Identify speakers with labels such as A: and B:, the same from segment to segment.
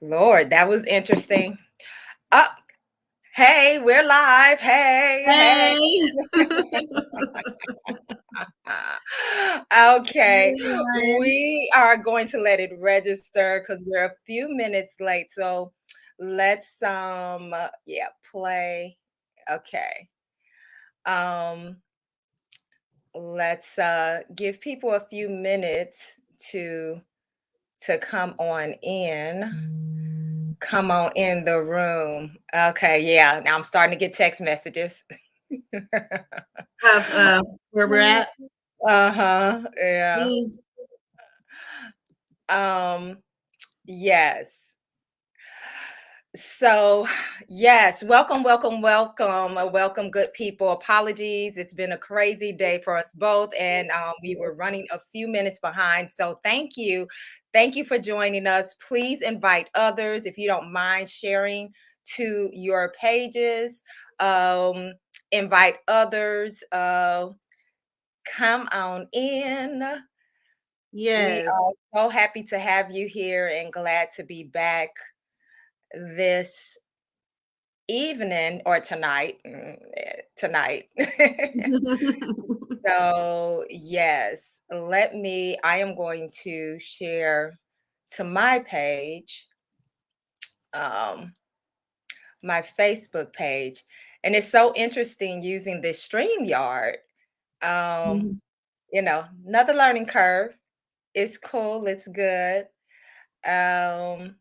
A: Lord, that was interesting. Uh, hey, we're live. Hey, hey.
B: Hey.
A: Okay,
B: Everyone.
A: we are going to let it register because we're a few minutes late. So let's yeah, play. Okay. Um let's give people a few minutes to to come on in. Come on in the room. Okay, yeah. Now I'm starting to get text messages.
B: Of where we're at.
A: Uh-huh. Yeah.
B: Mm.
A: Um, yes. So, yes, welcome, welcome, welcome, welcome, good people. Apologies, it's been a crazy day for us both, and we were running a few minutes behind. So, thank you for joining us. Please invite others if you don't mind sharing to your pages. Um, invite others. Come on in. We
B: Yes.
A: are so happy to have you here and glad to be back this evening or tonight. Tonight. So, yes, I am going to share to my page, um, my Facebook page. And it's so interesting using this StreamYard. Um,
B: Mhm.
A: Another learning curve. It's cool, it's good. Um,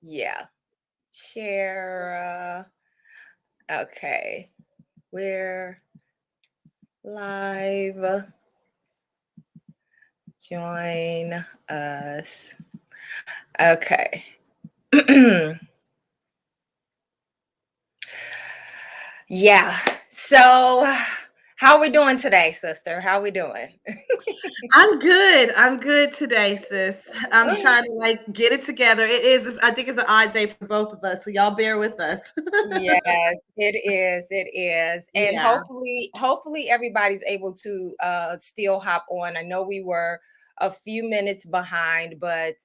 A: yeah, share. Okay, we're live. Join us. Okay. Yeah. So, how are we doing today, sister? How we doing?
B: I'm good. I'm good today, sis. I'm trying to get it together. I think it's an odd day for both of us. So y'all bear with us.
A: Yes, it is. It is. And
B: Yeah.
A: hopefully everybody's able to still hop on. I know we were a few minutes behind, but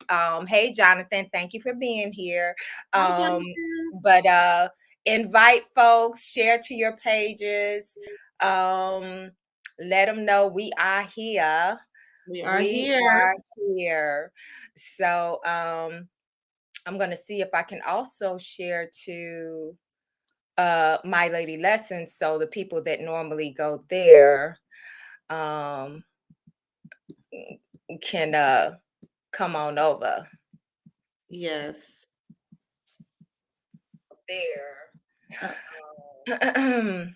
A: hey Jonathan, thank you for being here.
B: Hi,
A: Um
B: Jonathan.
A: but invite folks, share to your pages. Um let them know we are here.
B: We are
A: We
B: here.
A: are here. So I'm going to see if I can also share to My Lady Lessons, so the people that normally go there um can come on over
B: Yes. Uh,
A: there.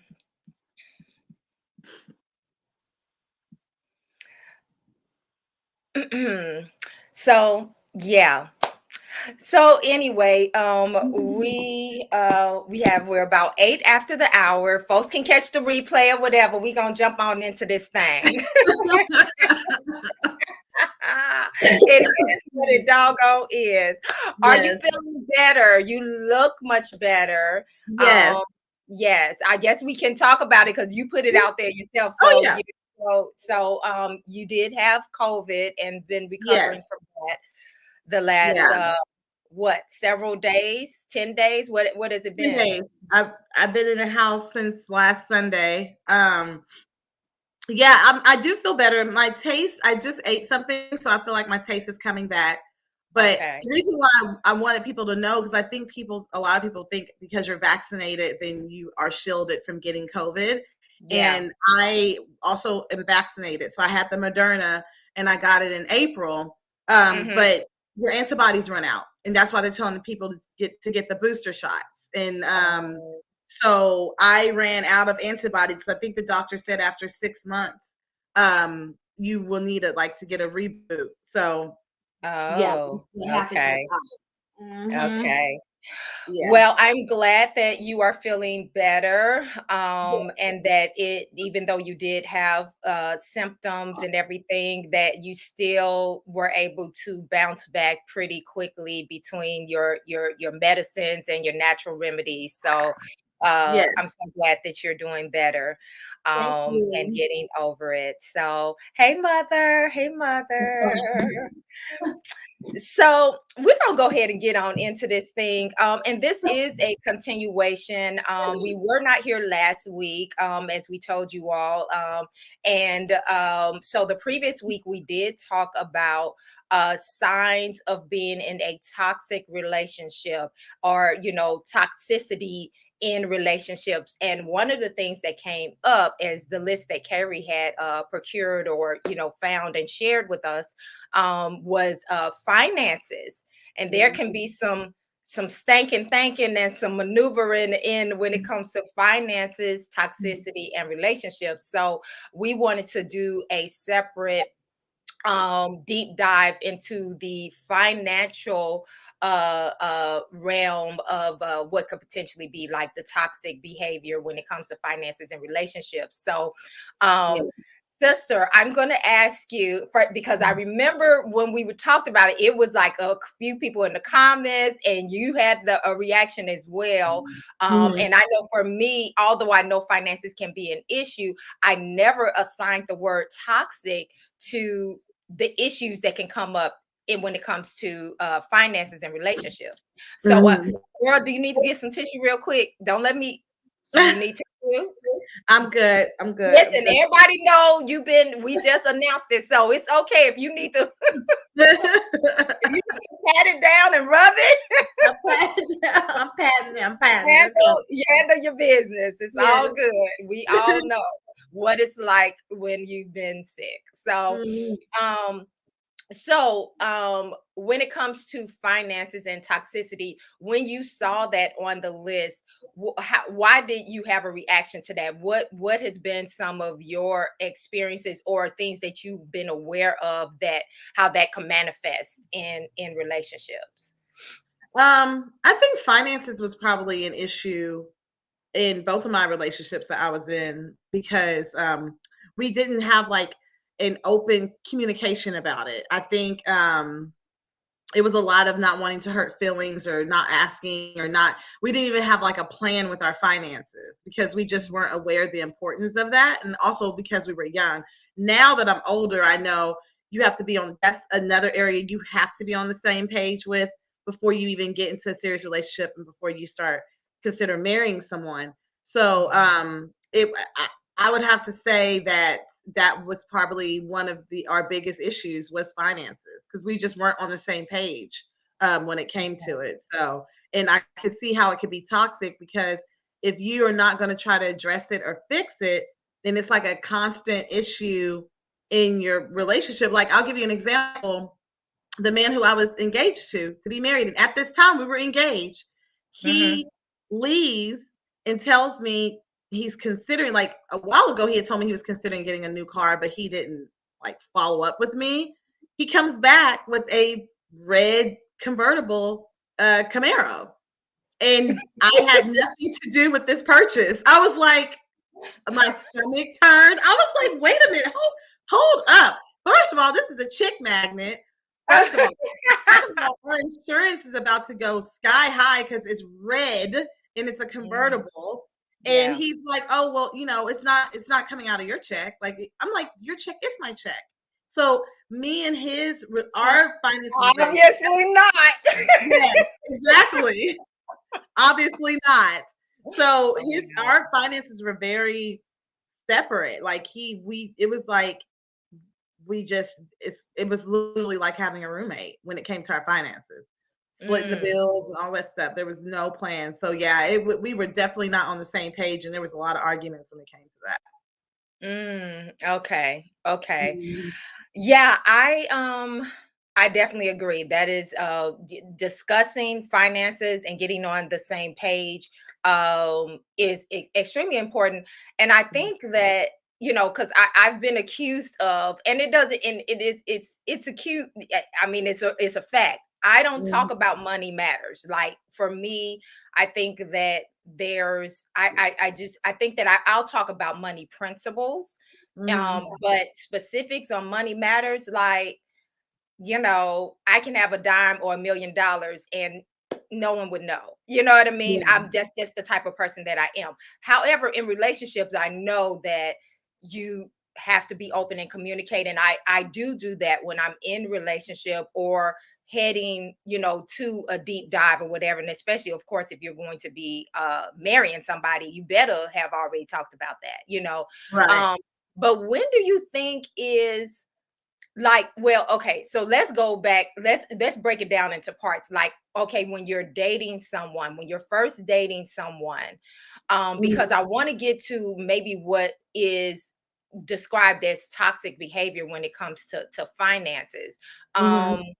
A: So yeah. So anyway, we're about 8 after the hour. Folks can catch the replay or whatever. We gonna jump on into this thing. It is what it doggone is. Are you
B: yes.
A: feeling better? You look much better.
B: Yes.
A: Um, yes, I guess we can talk about it because you put it out there yourself.
B: Oh
A: So
B: yeah.
A: you did have COVID and been
B: Yes.
A: recovering from that the last
B: Yeah.
A: what, several days, 10 days? What has it
B: 10
A: been?
B: days. I've been in the house since last Sunday. Yeah, I do feel better. My taste, I just ate something, so I feel like my taste is coming back. But
A: Okay.
B: the reason why I wanted people to know, because I think a lot of people think because you're vaccinated, then you are shielded from getting COVID.
A: Yeah.
B: And I also am vaccinated. So I had the Moderna and I got it in April.
A: Mm-hmm.
B: But your antibodies run out. And that's why they're telling people to get the booster shots. And
A: Oh,
B: so I ran out of antibodies. I think the doctor said after 6 months, you will need it to get a reboot. So yeah,
A: oh,
B: what happened with
A: okay.
B: that.
A: Okay.
B: Yeah.
A: Well, I'm glad that you are feeling better, and that even though you did have symptoms and everything, that you still were able to bounce back pretty quickly between your medicines and your natural remedies. So
B: Yes.
A: I'm so glad that you're doing better,
B: Thank
A: and
B: you.
A: getting over it. So, hey, mother. Hey, mother. So we're gonna go ahead and get on into this thing. And this is a continuation. We were not here last week, as we told you all. And so the previous week we did talk about signs of being in a toxic relationship, or toxicity in relationships. And one of the things that came up is the list that Carrie had procured, or found and shared with us, was finances. And there can be some stankin' thinking and some maneuvering in when it comes to finances, toxicity, and relationships. So we wanted to do a separate deep dive into the financial realm of what could potentially be like the toxic behavior when it comes to finances and relationships. So
B: Yeah.
A: um sister, I'm going to ask you for, because I remember when we talked about it, it was like a few people in the comments, and you had a reaction as well.
B: Mhm.
A: And I know for me, although I know finances can be an issue, I never assigned the word toxic to the issues that can come up in when it comes to finances and relationships. So,
B: Mhm.
A: girl, do you need to get some tissue real quick? Don't let me. Do you need tissue?
B: I'm good. I'm good. I'm
A: Listen, everybody know we just announced it, so it's okay if you need to
B: good.
A: if you need to pat it down and rub it.
B: I'm patting. I'm patting it. I'm patting it. Okay.
A: Handle your business. It's
B: Yes.
A: all good. We all know what it's like when you've been sick.
B: Mhm.
A: Um, so when it comes to finances and toxicity, when you saw that on the list, why did you have a reaction to that? What has been some of your experiences or things that you've been aware of, that how that can manifest in relationships?
B: I think finances was probably an issue in both of my relationships that I was in because we didn't have like an open communication about it. I think it was a lot of not wanting to hurt feelings or not asking or not. We didn't even have like a plan with our finances because we just weren't aware of the importance of that, and also because we were young. Now that I'm older, I know you have to be on. That's another area you have to be on the same page with before you even get into a serious relationship and before you start consider marrying someone. So I would have to say that that was probably one of the our biggest issues was finances because we just weren't on the same page when it came to it. So, and I could see how it could be toxic because if you are not going to try to address it or fix it, then it's like a constant issue in your relationship. Like I'll give you an example. The man who I was engaged to be married, and at this time we were engaged,
A: Mm-hmm.
B: he leaves and tells me he's considering, like a while ago he had told me he was considering getting a new car, but he didn't like follow up with me. He comes back with a red convertible Camaro, and I had nothing to do with this purchase. I was like, my stomach turned. I was like, wait a minute, hold up. First of all, this is a chick magnet. First of all, second of all, our insurance is about to go sky high because it's red and it's a
A: Mm,
B: convertible. And
A: yeah.
B: he's like, "Oh well, it's not coming out of your check." Like I'm like, "Your check is my check." So me and our finances were very
A: Obviously not.
B: yes, exactly. Obviously not. So
A: Oh my
B: our
A: God.
B: finances were very separate. Like it was like it was literally like having a roommate when it came to our finances, splitting the
A: Mm.
B: bills and all that stuff. There was no plan. So yeah, we were definitely not on the same page, and there was a lot of arguments when it came to that.
A: Okay. Okay.
B: Mhm.
A: Yeah, I definitely agree. That is discussing finances and getting on the same page is extremely important. And I think that because I've been accused of, and it doesn't, and it's acute. I mean, it's a fact. I don't
B: Mhm.
A: talk about money matters. Like for me, I think that I think that I'll talk about money principles,
B: Mhm.
A: but specifics on money matters, like, I can have a dime or $1 million and no one would know. You know what I mean?
B: Yeah.
A: I'm just the type of person that I am. However, in relationships, I know that you have to be open and communicate. And I do that when I'm in relationship, or heading, to a deep dive or whatever. And especially, of course, if you're going to be marrying somebody, you better have already talked about that.
B: Right.
A: Um, but when do you think is like, well, okay, so let's go back. Let's break it down into parts. Like, okay, when you're dating someone, when you're first dating someone, because
B: Mhm,
A: I want to get to maybe what is described as toxic behavior when it comes to finances.
B: mhm,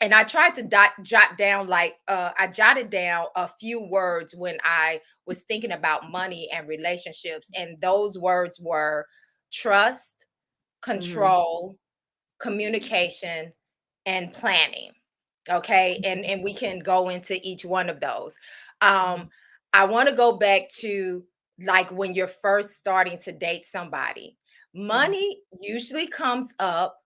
A: And I tried to jot down, like, I jotted down a few words when I was thinking about money and relationships, and those words were trust,
B: mhm,
A: control, communication, and planning. Okay, and we can go into each one of those.
B: mhm,
A: um I want to go back to, like, when you're first starting to date somebody,
B: mhm,
A: money usually comes up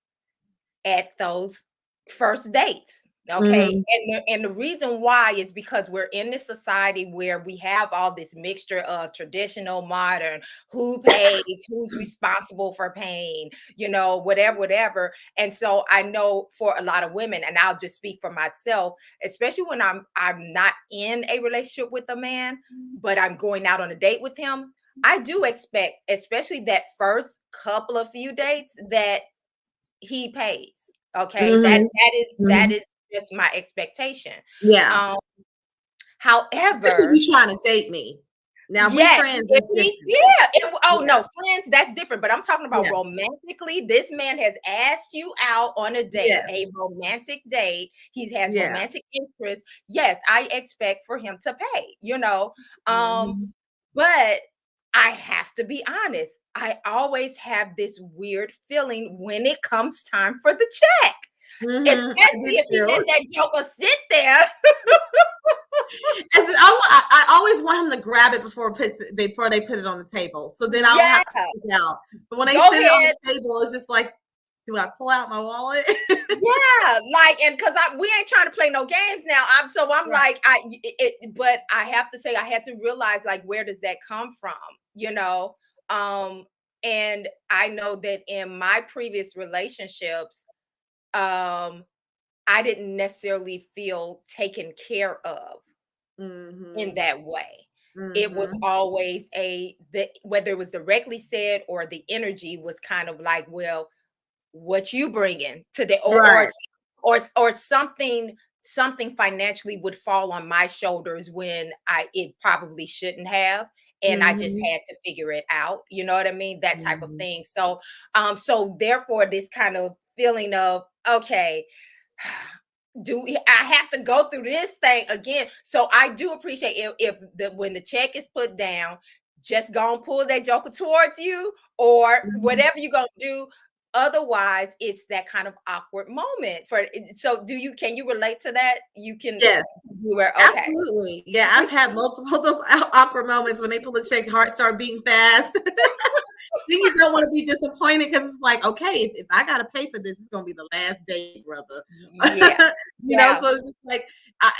A: at those first dates. Okay.
B: mhm,
A: And the reason why is because we're in this society where we have all this mixture of traditional, modern, who pays, who's responsible for paying, whatever. And so I know for a lot of women, and I'll just speak for myself, especially when I'm not in a relationship with a man, but I'm going out on a date with him. I do expect, especially that first couple of few dates, that he pays. Okay, that
B: mhm,
A: that is that
B: mhm.
A: is just my expectation.
B: Yeah.
A: Um,
B: Especially
A: however,
B: if you trying to date me. Now, if we
A: yes,
B: friends,
A: if
B: that's
A: he's,
B: different.
A: yeah, oh
B: Yeah,
A: no, friends, that's different. But I'm talking about
B: yeah,
A: romantically. This man has asked you out on a date,
B: yes,
A: a romantic date. He has
B: yeah.
A: romantic interest. Yes, I expect for him to pay. Um,
B: Mhm,
A: but I have to be honest. I always have this weird feeling when it comes time for the check.
B: mhm, I
A: Especially
B: do
A: if he let
B: too.
A: that joker sit there.
B: As in, I always want him to grab it before they put it on the table, so then I don't have to
A: Yeah,
B: freak out. But when they
A: go
B: sit it on
A: ahead.
B: the table, it's just like, do I pull out my wallet?
A: Yeah, like, and because we ain't trying to play no games now. I'm
B: Right.
A: like, but I have to say, I had to realize, like, where does that come from? You know, um, and I know that in my previous relationships, um, I didn't necessarily feel taken care of in
B: Mhm,
A: that way. It was
B: mhm.
A: always whether it was directly said or the energy was kind of like, well, what you bringing today,
B: Right.
A: or something financially would fall on my shoulders when it probably shouldn't have, and I just
B: Mhm,
A: had to figure it out, you know what I mean, that type of
B: mhm.
A: thing. So therefore this kind of feeling of, okay, I have to go through this thing again? So I do appreciate if when the check is put down, just go and pull that joker towards you, or
B: Mhm.
A: whatever you're gonna do. Otherwise, it's that kind of awkward moment for it. So can you relate to that?
B: Yes.
A: You were okay.
B: Absolutely. Yeah, I've had multiple of those awkward moments when they pull the check, heart start beating fast. Then you don't want to be disappointed because it's like, okay, if I got to pay for this, it's going to be the last day, brother.
A: Yeah. Yeah.
B: So it's just like,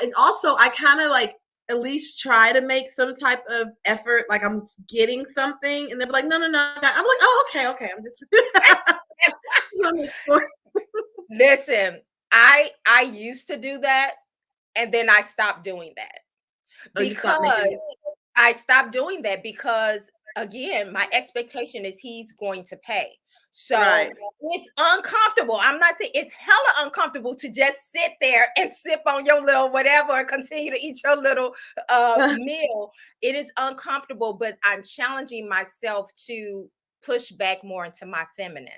B: and also I kind of like at least try to make some type of effort, like I'm getting something, and they're like, no, no, no. I'm like, oh, okay, okay. I'm just,
A: Listen, I used to do that, and then I stopped doing that
B: oh, you stop making
A: because
B: it.
A: again, my expectation is he's going to pay. So
B: Right.
A: it's uncomfortable. I'm not saying it's hella uncomfortable to just sit there and sip on your little whatever and continue to eat your little meal. It is uncomfortable, but I'm challenging myself to push back more into my feminine.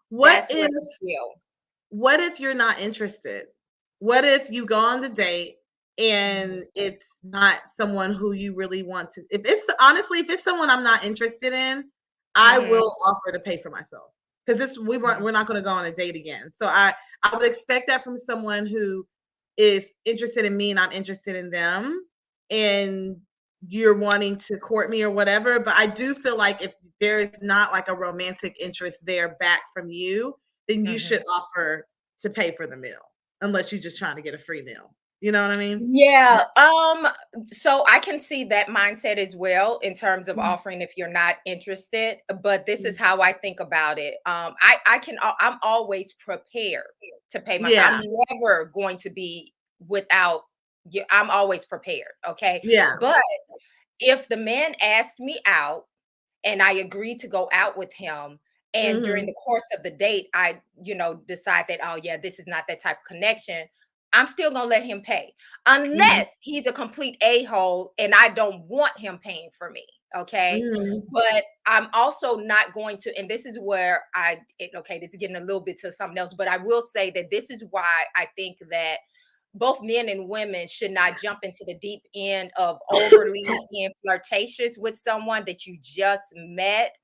B: What
A: That's what
B: if
A: I feel.
B: What if you're not interested? What if you go on the date
A: Mhm,
B: and it's not someone who you really want to if it's honestly, if it's someone I'm not interested in, I
A: mhm,
B: will offer to pay for myself. Because this
A: mhm,
B: we're not gonna go on a date again. So I would expect that from someone who is interested in me and I'm interested in them and you're wanting to court me or whatever. But I do feel like if there is not like a romantic interest there back from you, then you
A: mhm.
B: should offer to pay for the meal, unless you're just trying to get a free meal. You know what I mean?
A: Yeah, so I can see that mindset as well in terms of
B: Mhm,
A: offering if you're not interested, but this is
B: mhm.
A: how I think about it. I'm always prepared to pay my
B: Yeah,
A: I'm never going to be without I'm always prepared, okay?
B: yeah.
A: But if the man asked me out and I agreed to go out with him, and during
B: Mhm,
A: the course of the date, I, decide that, oh yeah, this is not that type of connection, I'm still gonna let him pay.
B: mhm,
A: Unless he's a complete a-hole and I don't want him paying for me. Okay.
B: mhm,
A: But I'm also not going to, and this is where okay, this is getting a little bit to something else, but I will say that this is why I think that both men and women should not jump into the deep end of overly being flirtatious with someone that you just met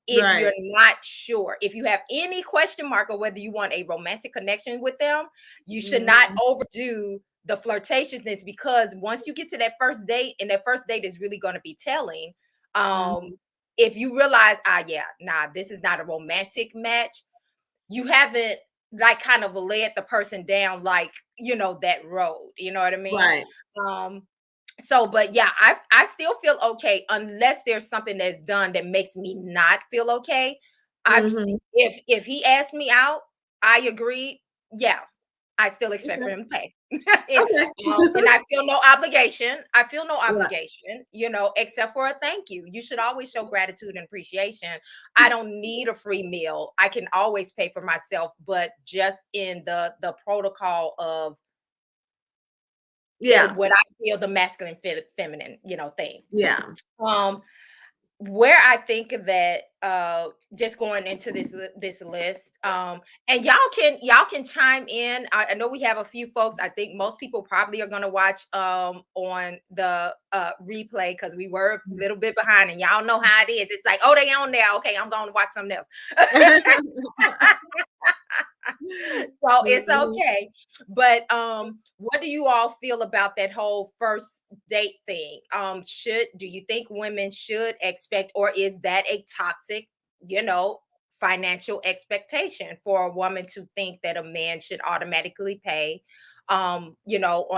A: if you're
B: right.
A: not sure. If you have any question mark or whether you want a romantic connection with them, you should not
B: Mhm,
A: overdo the flirtatiousness, because once you get to that first date, and that first date is really going to be telling, um,
B: mhm.
A: if you realize, yeah, nah, this is not a romantic match, you haven't like kind of led the person down like, that road, you know what I mean?
B: Right.
A: Um but yeah, I still feel okay unless there's something that's done that makes me not feel okay.
B: Mhm.
A: If he asked me out, I agreed. Yeah, I still expect for
B: Okay,
A: him to pay. and,
B: okay.
A: and I feel no obligation. I feel no
B: Right.
A: obligation, except for a thank you. You should always show gratitude and appreciation. I don't need a free meal. I can always pay for myself, but just in the protocol of
B: Yeah,
A: what I feel the masculine feminine, thing.
B: yeah.
A: Um, where I think that just going into this list, and y'all can chime in. I know we have a few folks. I think most people probably are gonna watch on the replay because we were a little bit behind, and y'all know how it is. It's like, oh, they on there. Okay, I'm gonna watch something else. So it's
B: Mhm,
A: okay. But what do you all feel about that whole first date thing? Do you think women should expect, or is that a toxic, you know, financial expectation for a woman to think that a man should automatically pay? On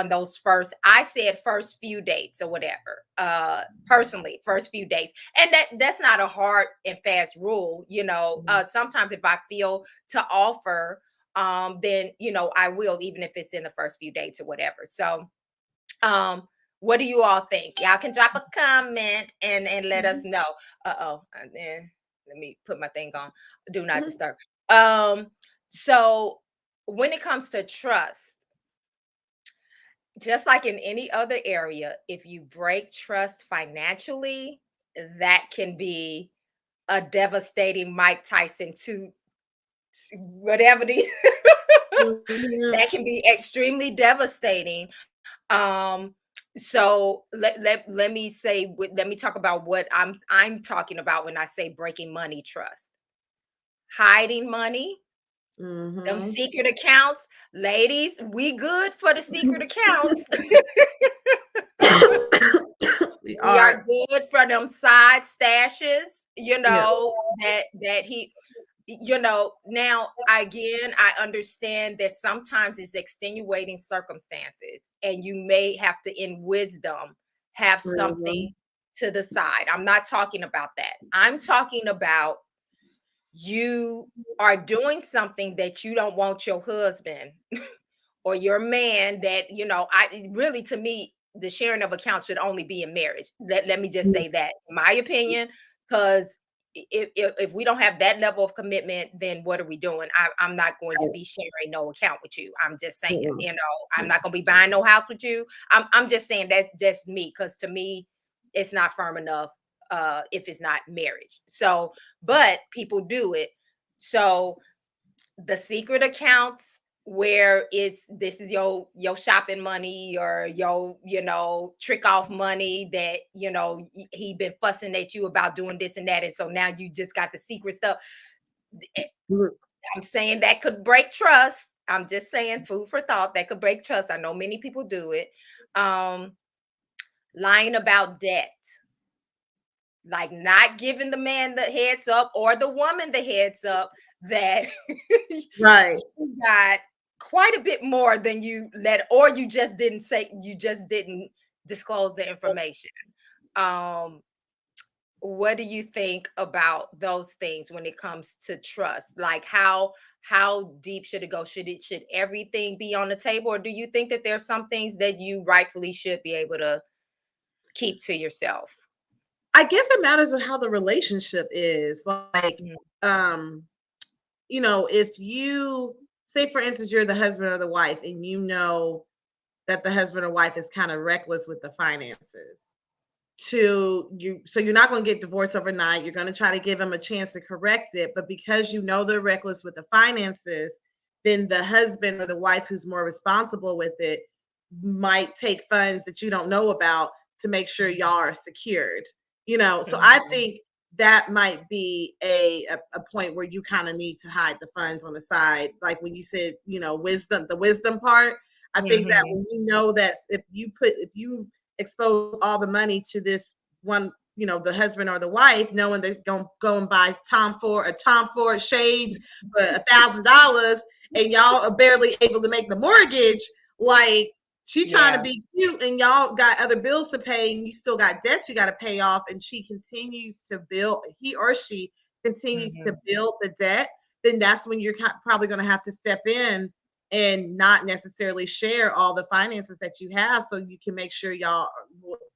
A: those I said first few dates or whatever. Personally, first few dates. And that's not a hard and fast rule.
B: mhm.
A: Sometimes if I feel to offer, then I will, even if it's in the first few dates or whatever. So um what do you all think? Y'all can drop a comment and let us
B: Mhm,
A: know. Uh-oh. Let me put my thing on. Do not
B: mhm,
A: disturb. So when it comes to trust, just like in any other area, if you break trust financially, that can be a devastating Mike Tyson to whatever the
B: mhm,
A: that can be extremely devastating. Um, so let me talk about what I'm talking about when I say breaking money trust. Hiding money, them
B: mhm.
A: secret accounts. Ladies, we good for the secret accounts.
B: We
A: We are
B: are.
A: good for them side stashes,
B: Yeah.
A: that he now again, I understand that sometimes it's extenuating circumstances and you may have to, in wisdom, have something
B: Mhm,
A: to the side. I'm not talking about that. I'm talking about you are doing something that you don't want your husband or your man, that I really, to me, the sharing of accounts should only be in marriage. Let me just
B: mhm,
A: say that, in my opinion, because if we don't have that level of commitment, then what are we doing? I'm not going to
B: right.
A: be sharing no account with you. I'm just saying,
B: Mm-mm.
A: I'm not going to be buying no house with you. I'm just saying that's just me, because to me it's not firm enough if it's not marriage. So but people do it. So the secret accounts where it's this is your shopping money, or your trick off money that he been fussing at you about doing this and that, and so now you just got the secret stuff. Eh,
B: Mhm,
A: I'm saying that could break trust. I'm just saying, food for thought, that could break trust. I know many people do it. um Lying about debt, like not giving the man the heads up or the woman the heads up that
B: right.
A: you got quite a bit more than you let, or you just didn't say, you just didn't disclose the information. Um, what do you think about those things when it comes to trust? Like how deep should it go? Should everything be on the table, or do you think that there's some things that you rightfully should be able to keep to yourself?
B: I guess it matters on how the relationship is. Like,
A: Mhm,
B: um, if you say, for instance, you're the husband or the wife, and you know that the husband or wife is kind of reckless with the finances. So you're not going to get divorced overnight. You're going to try to give them a chance to correct it, but because you know they're reckless with the finances, then the husband or the wife who's more responsible with it might take funds that you don't know about to make sure y'all are secured. So I
A: mhm.
B: think that might be a point where you kind of need to hide the funds on the side, like when you said, the wisdom part. I think that
A: Mhm.
B: when you know that if you expose all the money to this one, the husband or the wife, knowing they're going to go and buy Tom Ford shades for $1,000, and y'all are barely able to make the mortgage. Like, she trying to
A: Yeah.
B: be cute, and y'all got other bills to pay, and you still got debts you got to pay off, and he or she continues to
A: Mhm.
B: build the debt. Then that's when you're probably going to have to step in and not necessarily share all the finances that you have, so you can make sure y'all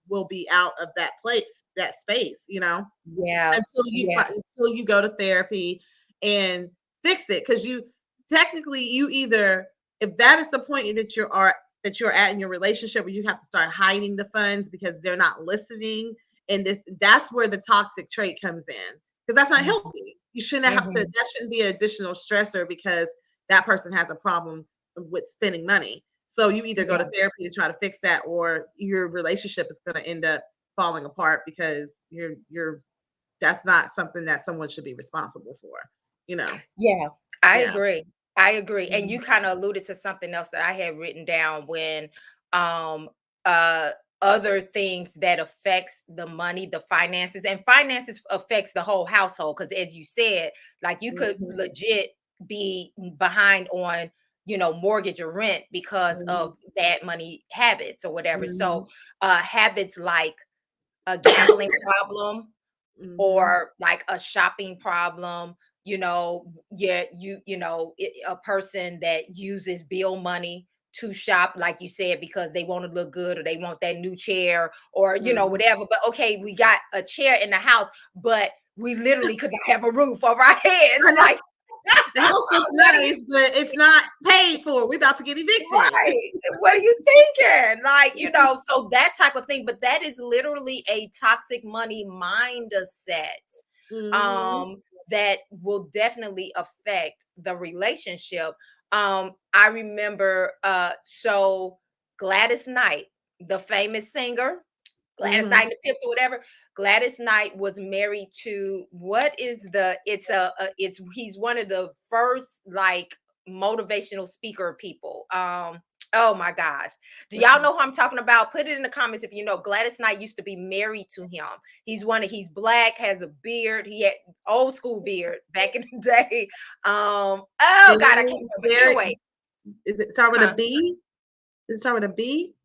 B: will be out of that place, that space,
A: Yeah. Yeah.
B: until you go to therapy and fix it. Because you technically, you either, if that is the point that you're at in your relationship, where you have to start hiding the funds because they're not listening, and that's where the toxic trait comes in, because that's not
A: Mhm.
B: healthy. You shouldn't have to
A: Mhm.
B: That shouldn't be an additional stressor because that person has a problem with spending money. So you either go to
A: Yeah.
B: therapy to try to fix that, or your relationship is going to end up falling apart because you're that's not something that someone should be responsible for, you know.
A: Yeah, I
B: Yeah.
A: agree. I agree. And you
B: Mhm.
A: kind of alluded to something else that I had written down when um uh other things that affects the money, the finances, and finances affects the whole household. Because as you said, like you could
B: Mhm.
A: legit be behind on, mortgage or rent because
B: Mhm.
A: of bad money habits or whatever. So
B: Mhm.
A: habits like a gambling problem,
B: Mhm.
A: or like a shopping problem, yeah, a person that uses bill money to shop, like you said, because they want to look good, or they want that new chair, or
B: Mhm.
A: whatever. But okay, we got a chair in the house, but we literally could not have a roof over our heads.
B: I know
A: Like,
B: the house looks
A: what are you,
B: nice, but it's not paid for. We're about to get evicted.
A: right? What are you thinking? Like, so that type of thing. But that is literally a toxic money mindset,
B: Mhm.
A: that will definitely affect the relationship. I remember, so Gladys Knight, the famous singer, Gladys Knight
B: Mhm.
A: and the Pips or whatever. Gladys Knight was married to, what is the it's he's one of the first like motivational speaker people. Oh my gosh. Do
B: Which
A: y'all
B: one?
A: know who I'm talking about? Put it in the comments if you know. Gladys Knight used to be married to him. He's black, has a beard. He had old school beard back in the day. Oh God, I can't remember.
B: Derek,
A: Anyway,
B: is it start with a
A: huh,
B: B? Does it start with a B?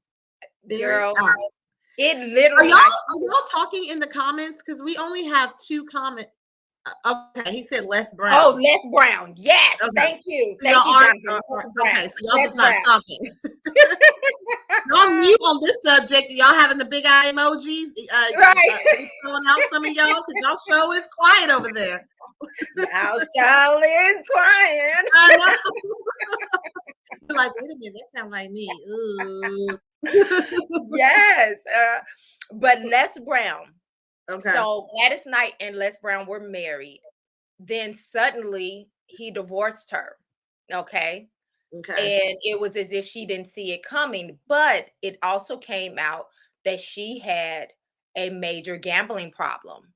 B: Derek?
A: girl, it
B: Are
A: literally,
B: y'all
A: I
B: are y'all talking in the comments? Because we only have two comments. Okay, he said Les
A: Oh,
B: Brown.
A: Les Brown. Yes.
B: Okay.
A: Thank you.
B: So
A: Thank
B: y'all
A: you,
B: aren't
A: Jonathan. Les
B: okay,
A: Brown.
B: so y'all
A: Les
B: just not
A: Brown.
B: talking. Y'all mute on this subject. Y'all having the big eye emojis.
A: Right.
B: We throwing out some of y'all because y'all show is quiet over there.
A: Now Charlie is crying.
B: I know. You're like, wait a minute, that sounds like me. Ooh.
A: Yes. But Les Brown.
B: Okay.
A: So Gladys Knight and Les Brown were married. Then suddenly he divorced her. Okay.
B: Okay.
A: And it was as if she didn't see it coming. But it also came out that she had a major gambling problem.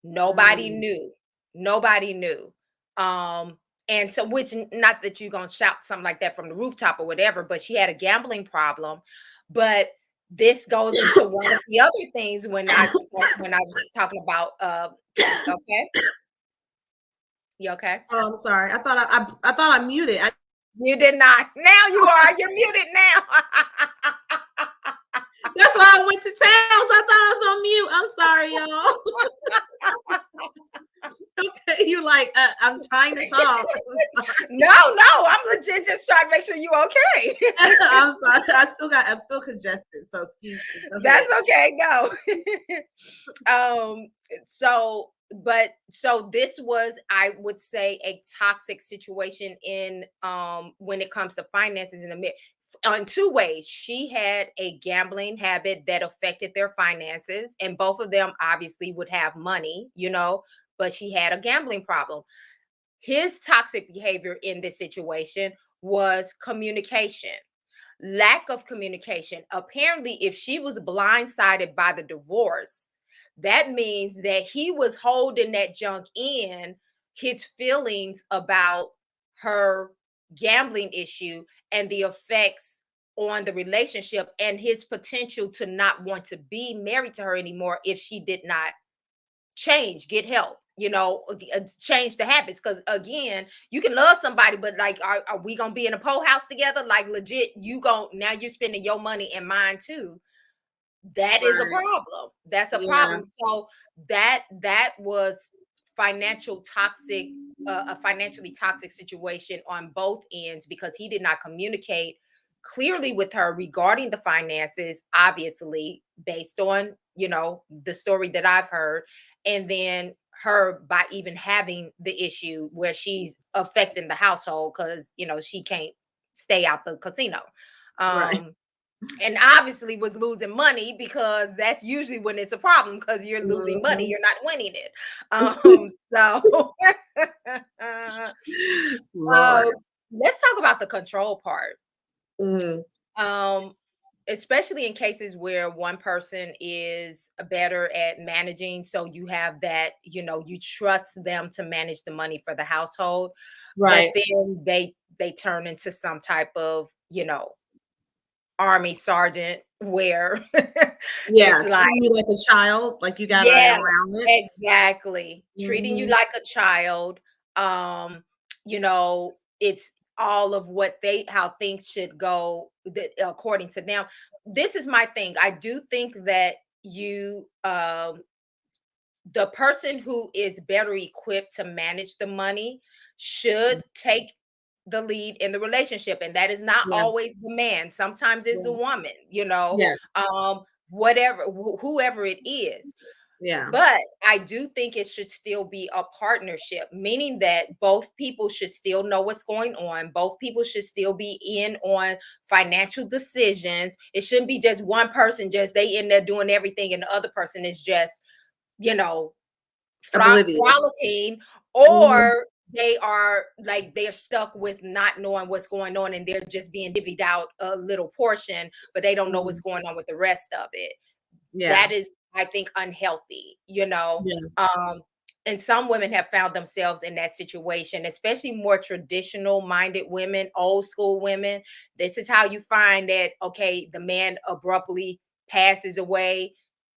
A: Nobody
B: Mm.
A: knew. Nobody knew. Um, and so, which, not that you're gonna shout something like that from the rooftop or whatever, but she had a gambling problem. But this goes into one of the other things when I was talking about okay, you okay?
B: Oh, I'm sorry. I thought I thought I muted.
A: You did not. Now you are. You're muted now.
B: That's why I went to towns. I thought I was on mute. I'm sorry, y'all. Okay, you're like, I'm trying to talk.
A: No, I'm legit just trying to make sure you okay.
B: I'm sorry. I'm still congested. So excuse me. Go
A: That's
B: ahead.
A: okay. Go. So this was, I would say, a toxic situation in when it comes to finances in the mid on two ways. She had a gambling habit that affected their finances, and both of them obviously would have money, but she had a gambling problem. His toxic behavior in this situation was communication, lack of communication. Apparently, if she was blindsided by the divorce, that means that he was holding that junk in, his feelings about her gambling issue and the effects on the relationship, and his potential to not want to be married to her anymore if she did not change, get help, change the habits. Because again, you can love somebody, but like, are we gonna be in a pole house together? Like, legit, now you're spending your money and mine too. That is a
B: Right.
A: problem. That's a
B: Yeah.
A: problem. So that was financial toxic, a financially toxic situation on both ends, because he did not communicate clearly with her regarding the finances, obviously based on, the story that I've heard. And then her, by even having the issue where she's affecting the household because, she can't stay out the casino.
B: Right.
A: Um, and obviously was losing money, because that's usually when it's a problem, because you're losing money,
B: Mhm.
A: you're not winning it. So uh,
B: Lord.
A: let's talk about the control part.
B: Mhm.
A: um Especially in cases where one person is better at managing, so you have that, you trust them to manage the money for the household, but
B: Right.
A: then they turn into some type of, army sergeant where
B: Yeah.
A: it's like,
B: Treating you like a child, like you got an
A: yeah,
B: allowance.
A: exactly, treating you
B: Mhm.
A: like a child. It's all of what how things should go, according to them. This is my thing. I do think that the person who is better equipped to manage the money should take the lead in the relationship, and that is not
B: Yeah.
A: always the man. Sometimes it's the
B: Yeah.
A: woman,
B: Yeah.
A: whatever, whoever it is.
B: Yeah.
A: But I do think it should still be a partnership, meaning that both people should still know what's going on. Both people should still be in on financial decisions. It shouldn't be just one person, just they in there doing everything, and the other person is just, you know,
B: Oblivious.
A: frolicking,
B: Mhm.
A: or they are like, they're stuck with not knowing what's going on, and they're just being divvied out a little portion, but they don't know what's
B: Mhm.
A: going on with the rest of it.
B: Yeah.
A: That is, I think, unhealthy,
B: Yeah.
A: and some women have found themselves in that situation, especially more traditional minded women, old school women. This is how you find that, okay, the man abruptly passes away,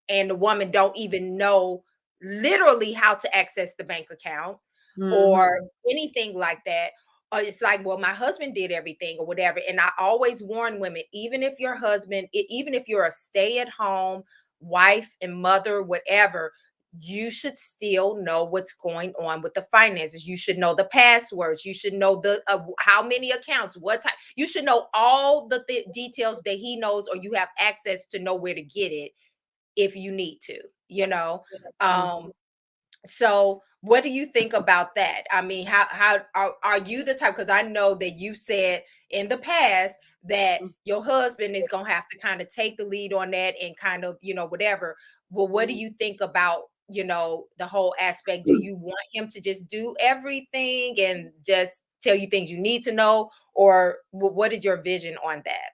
A: and the woman don't even know literally how to access the bank account or
B: Mhm.
A: anything like that. Or it's like, well, my husband did everything or whatever. And I always warn women, even if your husband, even if you're a stay at home wife and mother, whatever, you should still know what's going on with the finances. You should know the passwords. You should know the how many accounts, what type. You should know all the details that he knows, or you have access to know where to get it if you need to. You know,
B: Mhm.
A: um, so what do you think about that? I mean, how are you the type? Because I know that you said in the past that your husband is gonna have to kind of take the lead on that and kind of, whatever. Well, what do
B: Mhm.
A: you think about, the whole aspect? Do you want him to just do everything and just tell you things you need to know? Or what is your vision on that?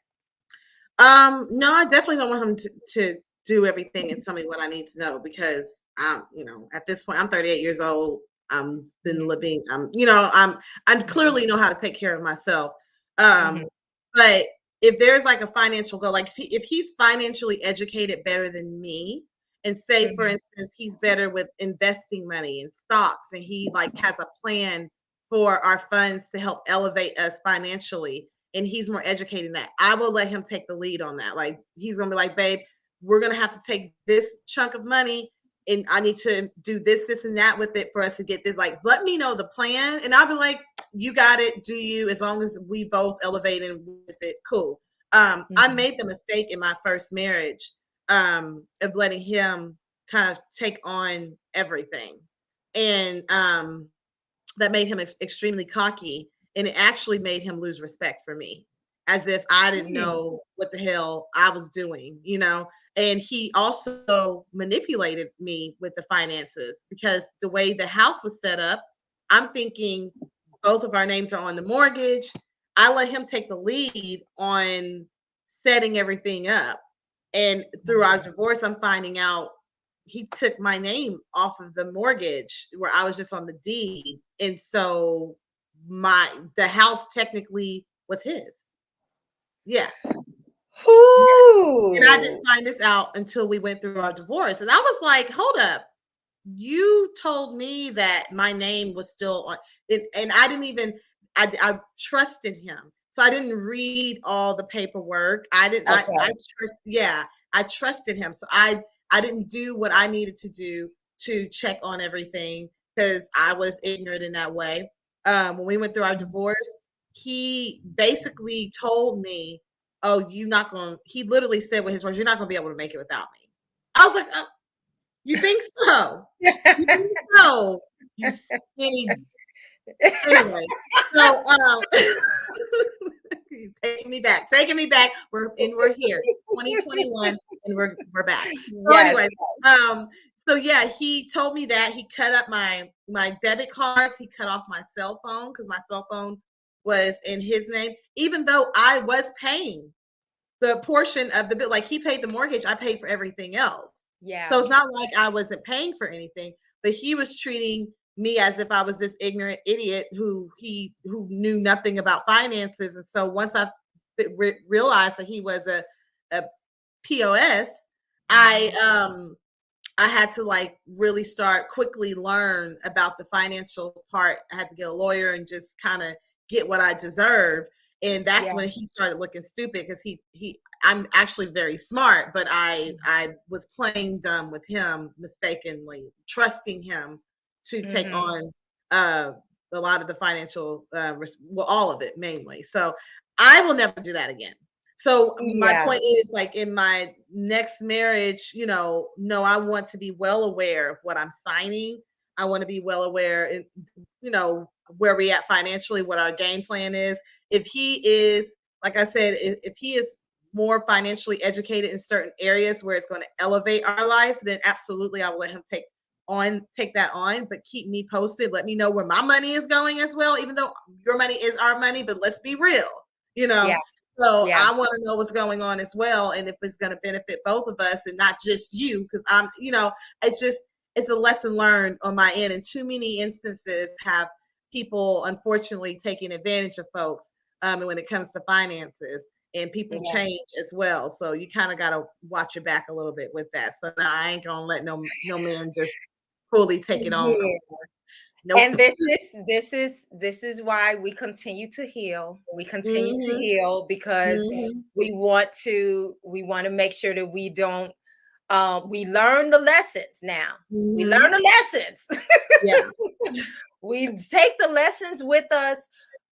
B: No, I definitely don't want him to do everything and tell me what I need to know because at this point, I'm 38 years old. I'm been
A: Mhm,
B: living. I
A: mhm,
B: clearly know how to take care of myself.
A: mhm,
B: But if there's like a financial goal, like if he's financially educated better than me, and say for
A: mhm,
B: instance he's better with investing money in stocks, and he like has a plan for our funds to help elevate us financially. And he's more educated in that. I will let him take the lead on that. Like he's gonna be like, babe, we're gonna have to take this chunk of money and I need to do this, and that with it for us to get this. Like, let me know the plan. And I'll be like, you got it, do you, as long as we both elevate and with it, cool. I
A: Mhm.
B: made the mistake in my first marriage of letting him kind of take on everything. And that made him extremely cocky, and it actually made him lose respect for me, as if I didn't
A: Mm.
B: know what the hell I was doing, you know. And he also manipulated me with the finances because the way the house was set up, I'm thinking both of our names are on the mortgage. I let him take the lead on setting everything up, and through our divorce I'm finding out he took my name off of the mortgage where I was just on the deed. And so the house technically was his. Yeah. Yeah. And I didn't
A: Whoo!
B: find this out until we went through our divorce. And I was like, hold up. You told me that my name was still on, and I didn't even, I trusted him. So I didn't read all the paperwork. I
A: Okay.
B: trust, yeah, I trusted him. So I didn't do what I needed to do to check on everything because I was ignorant in that way. When we went through our divorce, he basically told me, oh, you're not going to, he literally said with his words, you're not going to be able to make it without me. I was like, oh, you think so? You think so? You skinny. Anyway, so taking me back. We're here, 2021, and we're back. So
A: Yes.
B: anyway, um, so yeah, he told me that he cut up my debit cards. He cut off my cell phone because my cell phone was in his name, even though I was paying the portion of the bill. Like he paid the mortgage, I paid for everything else. So
A: Yeah.
B: it's not like I wasn't paying for anything, but he was treating me as if I was this ignorant idiot who knew nothing about finances. And so once I realized that he was a POS, I
A: Mhm.
B: I had to like really start quickly learn about the financial part. I had to get a lawyer and just kind of get what I deserve. And that's
A: Yeah.
B: when he started looking stupid because I'm actually very smart, but I was playing dumb with him mistakenly, trusting him to take
A: Mhm.
B: on uh a lot of the financial well, all of it mainly. So I will never do that again. So my
A: Yeah.
B: point is, like in my next marriage, no, I want to be well aware of what I'm signing. I want to be well aware, and where we at financially, what our game plan is. If he is, like I said, if he is more financially educated in certain areas where it's going to elevate our life, then absolutely I will let him take that on, but keep me posted. Let me know where my money is going as well, even though your money is our money, but let's be real, you
A: Yeah.
B: know. So
A: Yeah.
B: I want to know what's going on as well, and if it's going to benefit both of us and not just you, because it's just it's a lesson learned on my end. And too many instances have people unfortunately taking advantage of folks when it comes to finances, and people
A: Yeah.
B: change as well. So you kind of got to watch your back a little bit with that. So no, I ain't gonna let no man just fully take it on.
A: Yeah.
B: Nope.
A: And this is why we continue to heal. We continue to
B: Hmm.
A: heal because
B: Hmm.
A: we want to make sure that we don't we learn the lessons now. We learn
B: Hmm.
A: the lessons.
B: Yeah.
A: We take the lessons with us,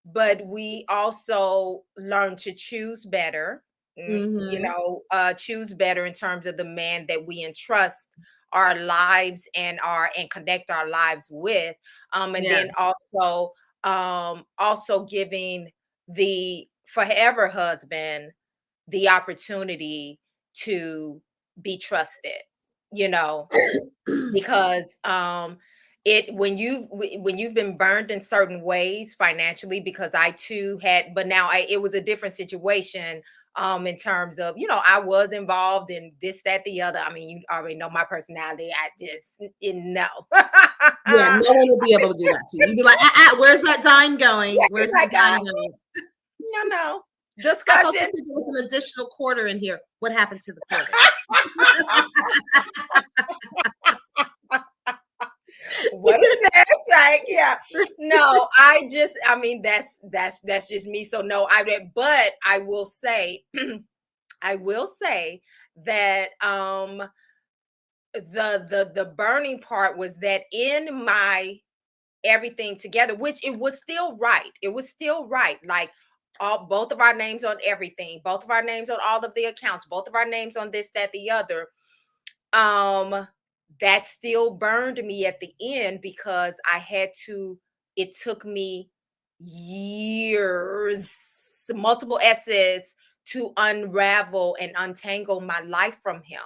A: but we also learn to choose better.
B: Hmm.
A: Choose better in terms of the man that we entrust our lives and connect our lives with. And
B: Yeah.
A: then also giving the forever husband the opportunity to be trusted, you know, because it when you've been burned in certain ways financially, because I too had, but now it was a different situation in terms of, I was involved in this, that, the other. I mean, you already know my personality. I just no.
B: Yeah, no one will be able to do that to you. You'd be like, where's that dime going?
A: Yeah,
B: Where's
A: my
B: that
A: God.
B: dime going?
A: No
B: I thought you
A: discussion.
B: said there was an additional quarter in here. What happened to the quarter?
A: What a mess, right? Yeah. No, I mean, that's just me. So no, but I will say, I will say that the burning part was that in my everything together, which it was still right. It was still right. Like all both of our names on everything, both of our names on all of the accounts, both of our names on this, that, the other. Um, that still burned me at the end because I had to, it took me years, multiple S's to unravel and untangle my life from him.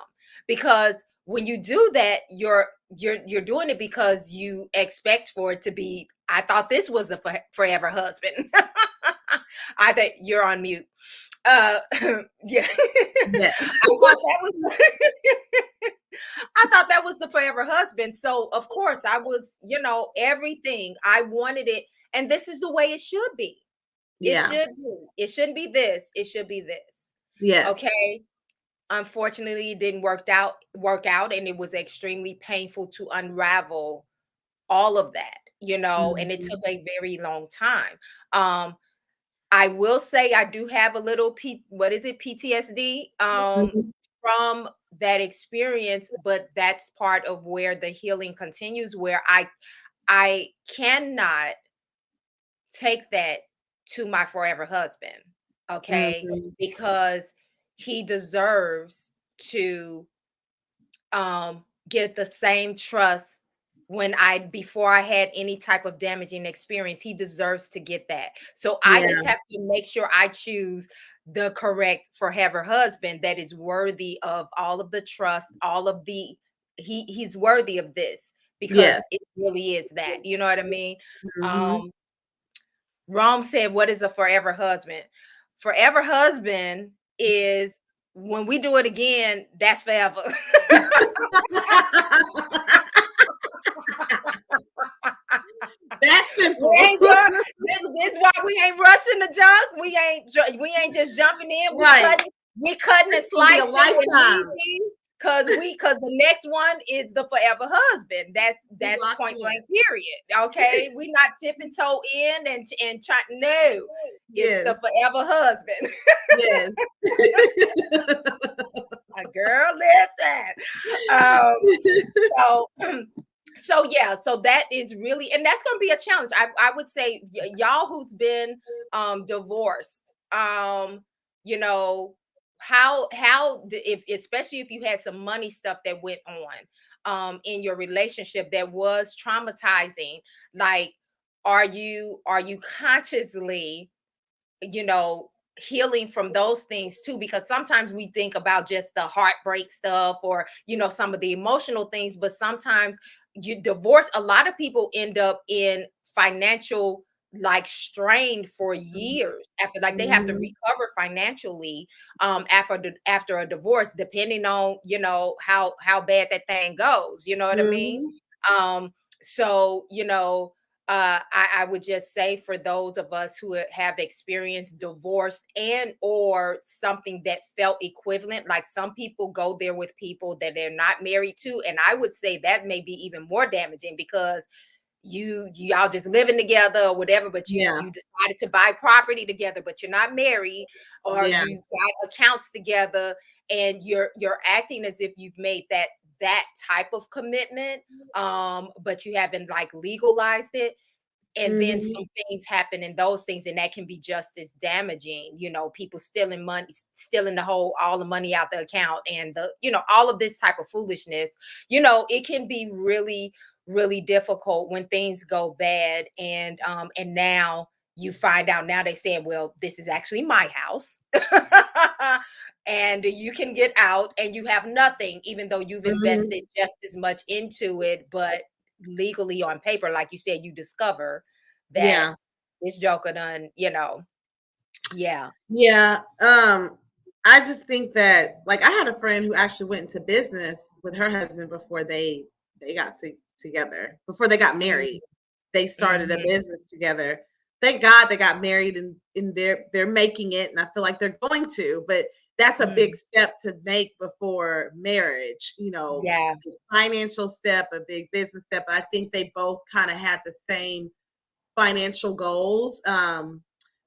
A: Because when you do that, you're doing it because you expect for it to be, I thought this was the forever husband. I think you're on mute. Uh yeah.
B: Yeah.
A: I thought that was the forever husband. So of course I was, everything. I wanted it. And this is the way it should be. It
B: Yeah.
A: should be. It shouldn't be this. It should be this.
B: Yes.
A: Okay. Unfortunately, it didn't work out, and it was extremely painful to unravel all of that, and it took
B: Mhm.
A: a very long time. I will say I do have a little what is it, PTSD
B: Mhm.
A: from that experience, but that's part of where the healing continues, where I cannot take that to my forever husband, okay?
B: Mhm.
A: Because he deserves to get the same trust when I before I had any type of damaging experience. He deserves to get that. So I
B: Yeah.
A: just have to make sure I choose the correct forever husband that is worthy of all of the trust, all of the he's worthy of this because
B: Yes.
A: it really is that. You know what I mean?
B: Mhm.
A: Um Rome said, what is a forever husband? Forever husband is when we do it again, that's forever.
B: That's
A: We
B: simple.
A: ain't doing this is why we ain't rushing the junk. We ain't just jumping in.
B: Right.
A: We cutting and
B: It's gonna be a
A: slicing when need
B: lifetime.
A: be. Cause the next one is the forever husband.
B: We
A: That's
B: locked
A: point blank
B: in.
A: period. Okay. We not tipping toe in and trying no, it's
B: Yes.
A: the forever husband.
B: Yes.
A: Girl, listen. Um, so so yeah, so that is really, and that's going to be a challenge. I would say y'all who's been divorced, you know, if especially if you had some money stuff that went on in your relationship that was traumatizing, like are you consciously, you know, healing from those things too, because sometimes we think about just the heartbreak stuff or, some of the emotional things, but sometimes you divorce, a lot of people end up in financial like strain for years after, like they have to
B: Mhm.
A: recover financially after a divorce, depending on, how bad that thing goes, you know what I mean?
B: Mhm.
A: um so, I would just say for those of us who have experienced divorce and or something that felt equivalent, like some people go there with people that they're not married to, and I would say that may be even more damaging because y'all just living together or whatever, but you
B: Yeah.
A: you decided to buy property together, but you're not married, or
B: Yeah.
A: you got accounts together, and you're acting as if you've made that type of commitment, but you haven't like legalized it, and then
B: Mhm.
A: some things happen in those things, and that can be just as damaging, people stealing money, stealing all the money out the account, and all of this type of foolishness. It can be really, really difficult when things go bad, and now you find out, now they say, well, this is actually my house. And you can get out and you have nothing, even though you've
B: Mhm.
A: invested just as much into it, but legally on paper, like you said, you discover that
B: Yeah.
A: this joker done, yeah.
B: Yeah. I just think that like I had a friend who actually went into business with her husband before they got together. Before they got
A: Mhm,
B: married. They started a
A: mhm,
B: business together. Thank God they got married and they're making it, and I feel like they're going to, but that's a big
A: Mm.
B: step to make before marriage, you know,
A: Yeah.
B: a big financial step, a big business step. I think they both kind of had the same financial goals.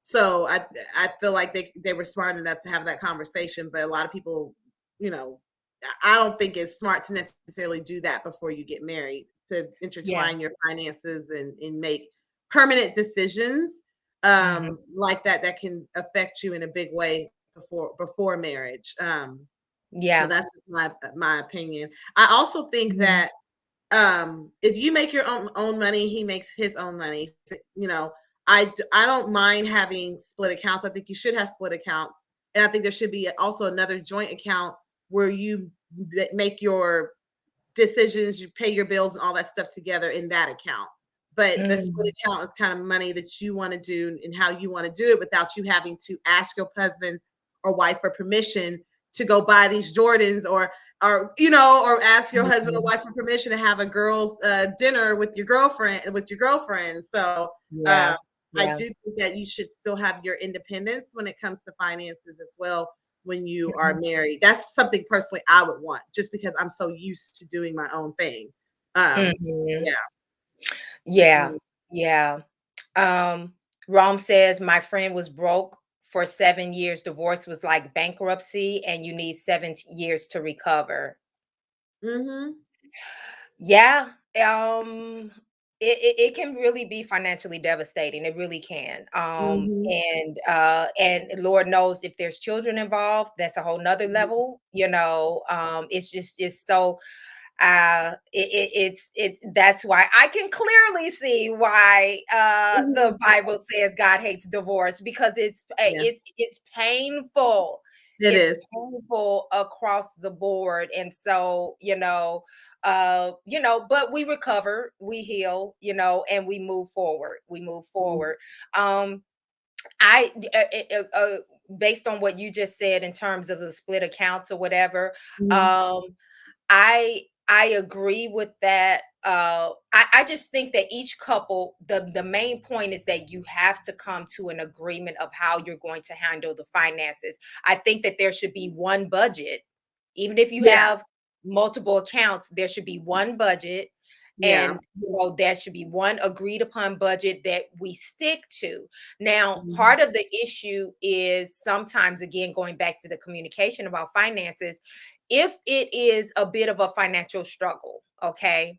B: So I feel like they were smart enough to have that conversation, but a lot of people, you know, I don't think it's smart to necessarily do that before you get married, to
A: Yeah.
B: intertwine your finances and make permanent decisions
A: Mhm.
B: like that that can affect you in a big way before marriage. So
A: Yeah.
B: that's just my opinion. I also think
A: Mhm.
B: that if you make your own money, he makes his own money. So, you know, I don't mind having split accounts. I think you should have split accounts, and I think there should be also another joint account where you make your decisions, you pay your bills and all that stuff together in that account. But the split
A: Mm.
B: account is kind of money that you want to do and how you want to do it without you having to ask your husband or wife for permission to go buy these Jordans, or you know, or ask your husband or
A: Mhm.
B: wife for permission to have a girls dinner with your girlfriend. So
A: Yeah.
B: um, I
A: Yeah.
B: do think that you should still have your independence when it comes to finances as well when you are
A: Mhm.
B: married. That's something personally I would want, just because I'm so used to doing my own thing. Yeah.
A: Mhm. Yeah.
B: Mm,
A: Yeah. Um, Rome says, my friend was broke for 7 years. Divorce was like bankruptcy, and you need 7 years to recover.
B: mhm,
A: Yeah. Um, it can really be financially devastating. It really can.
B: mhm,
A: And Lord knows if there's children involved, that's a whole nother
B: mhm.
A: level. It's so it's that's why I can clearly see why
B: Mhm.
A: the Bible says God hates divorce, because
B: Yeah,
A: it's painful.
B: it
A: It's
B: is.
A: painful across the board. And so, but we recover, we heal, and we move forward. We move
B: Mhm,
A: forward. Um I based on what you just said in terms of the split accounts or whatever,
B: mhm.
A: um I agree with that. I just think that each couple, the main point is that you have to come to an agreement of how you're going to handle the finances. I think that there should be one budget. Even if you
B: Yeah,
A: have multiple accounts, there should be one budget,
B: yeah.
A: and there should be one agreed upon budget that we stick to. Now,
B: Mhm.
A: part of the issue is sometimes, again, going back to the communication about finances, if it is a bit of a financial struggle, okay,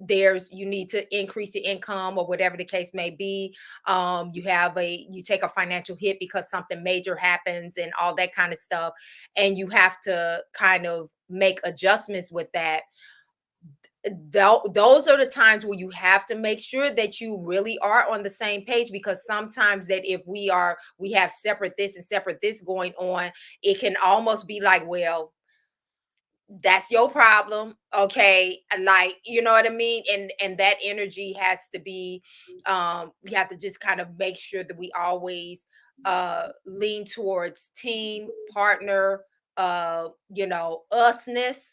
A: there's you need to increase your income or whatever the case may be. You take a financial hit because something major happens and all that kind of stuff, and you have to kind of make adjustments with that. Those are the times where you have to make sure that you really are on the same page, because sometimes that if we have separate this and separate this going on, it can almost be like, well, that's your problem, okay, like, you know what I mean, and that energy has to be, we have to just kind of make sure that we always lean towards team partner, usness, as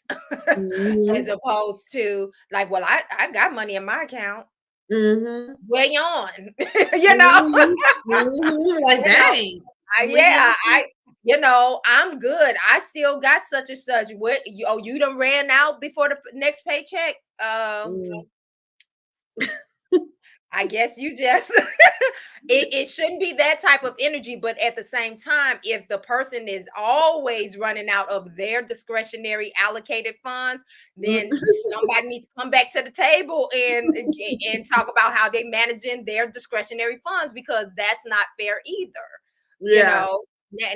B: Mhm,
A: opposed to like, well, I got money in my account,
B: mhm,
A: where you on? you know
B: mhm, mhm. Like,
A: you know
B: dang, leave me
A: yeah,
B: alone.
A: I'm good. I still got such and such. What you done ran out before the next paycheck?
B: Mm.
A: I guess you just it shouldn't be that type of energy, but at the same time, if the person is always running out of their discretionary allocated funds, then somebody needs to come back to the table and talk about how they managing their discretionary funds, because that's not fair either. you
B: Yeah.
A: know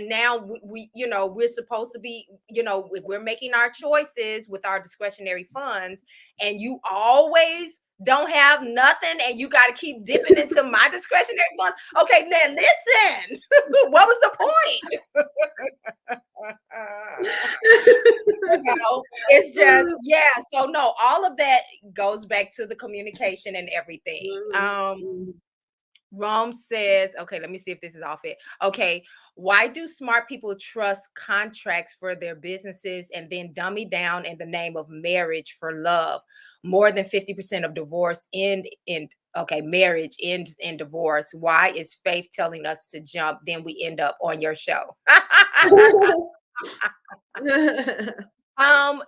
A: now we're supposed to be, if we're making our choices with our discretionary funds, and you always don't have nothing, and you got to keep dipping into my discretionary fund. Okay, now listen, what was the point? It's just, yeah. So no, all of that goes back to the communication and everything.
B: Mhm, mhm.
A: Rome says, okay, let me see if this is all fit. Okay, why do smart people trust contracts for their businesses and then dummy down in the name of marriage for love? More than 50% of divorce end in okay, marriage ends in divorce. Why is faith telling us to jump? Then we end up on your show.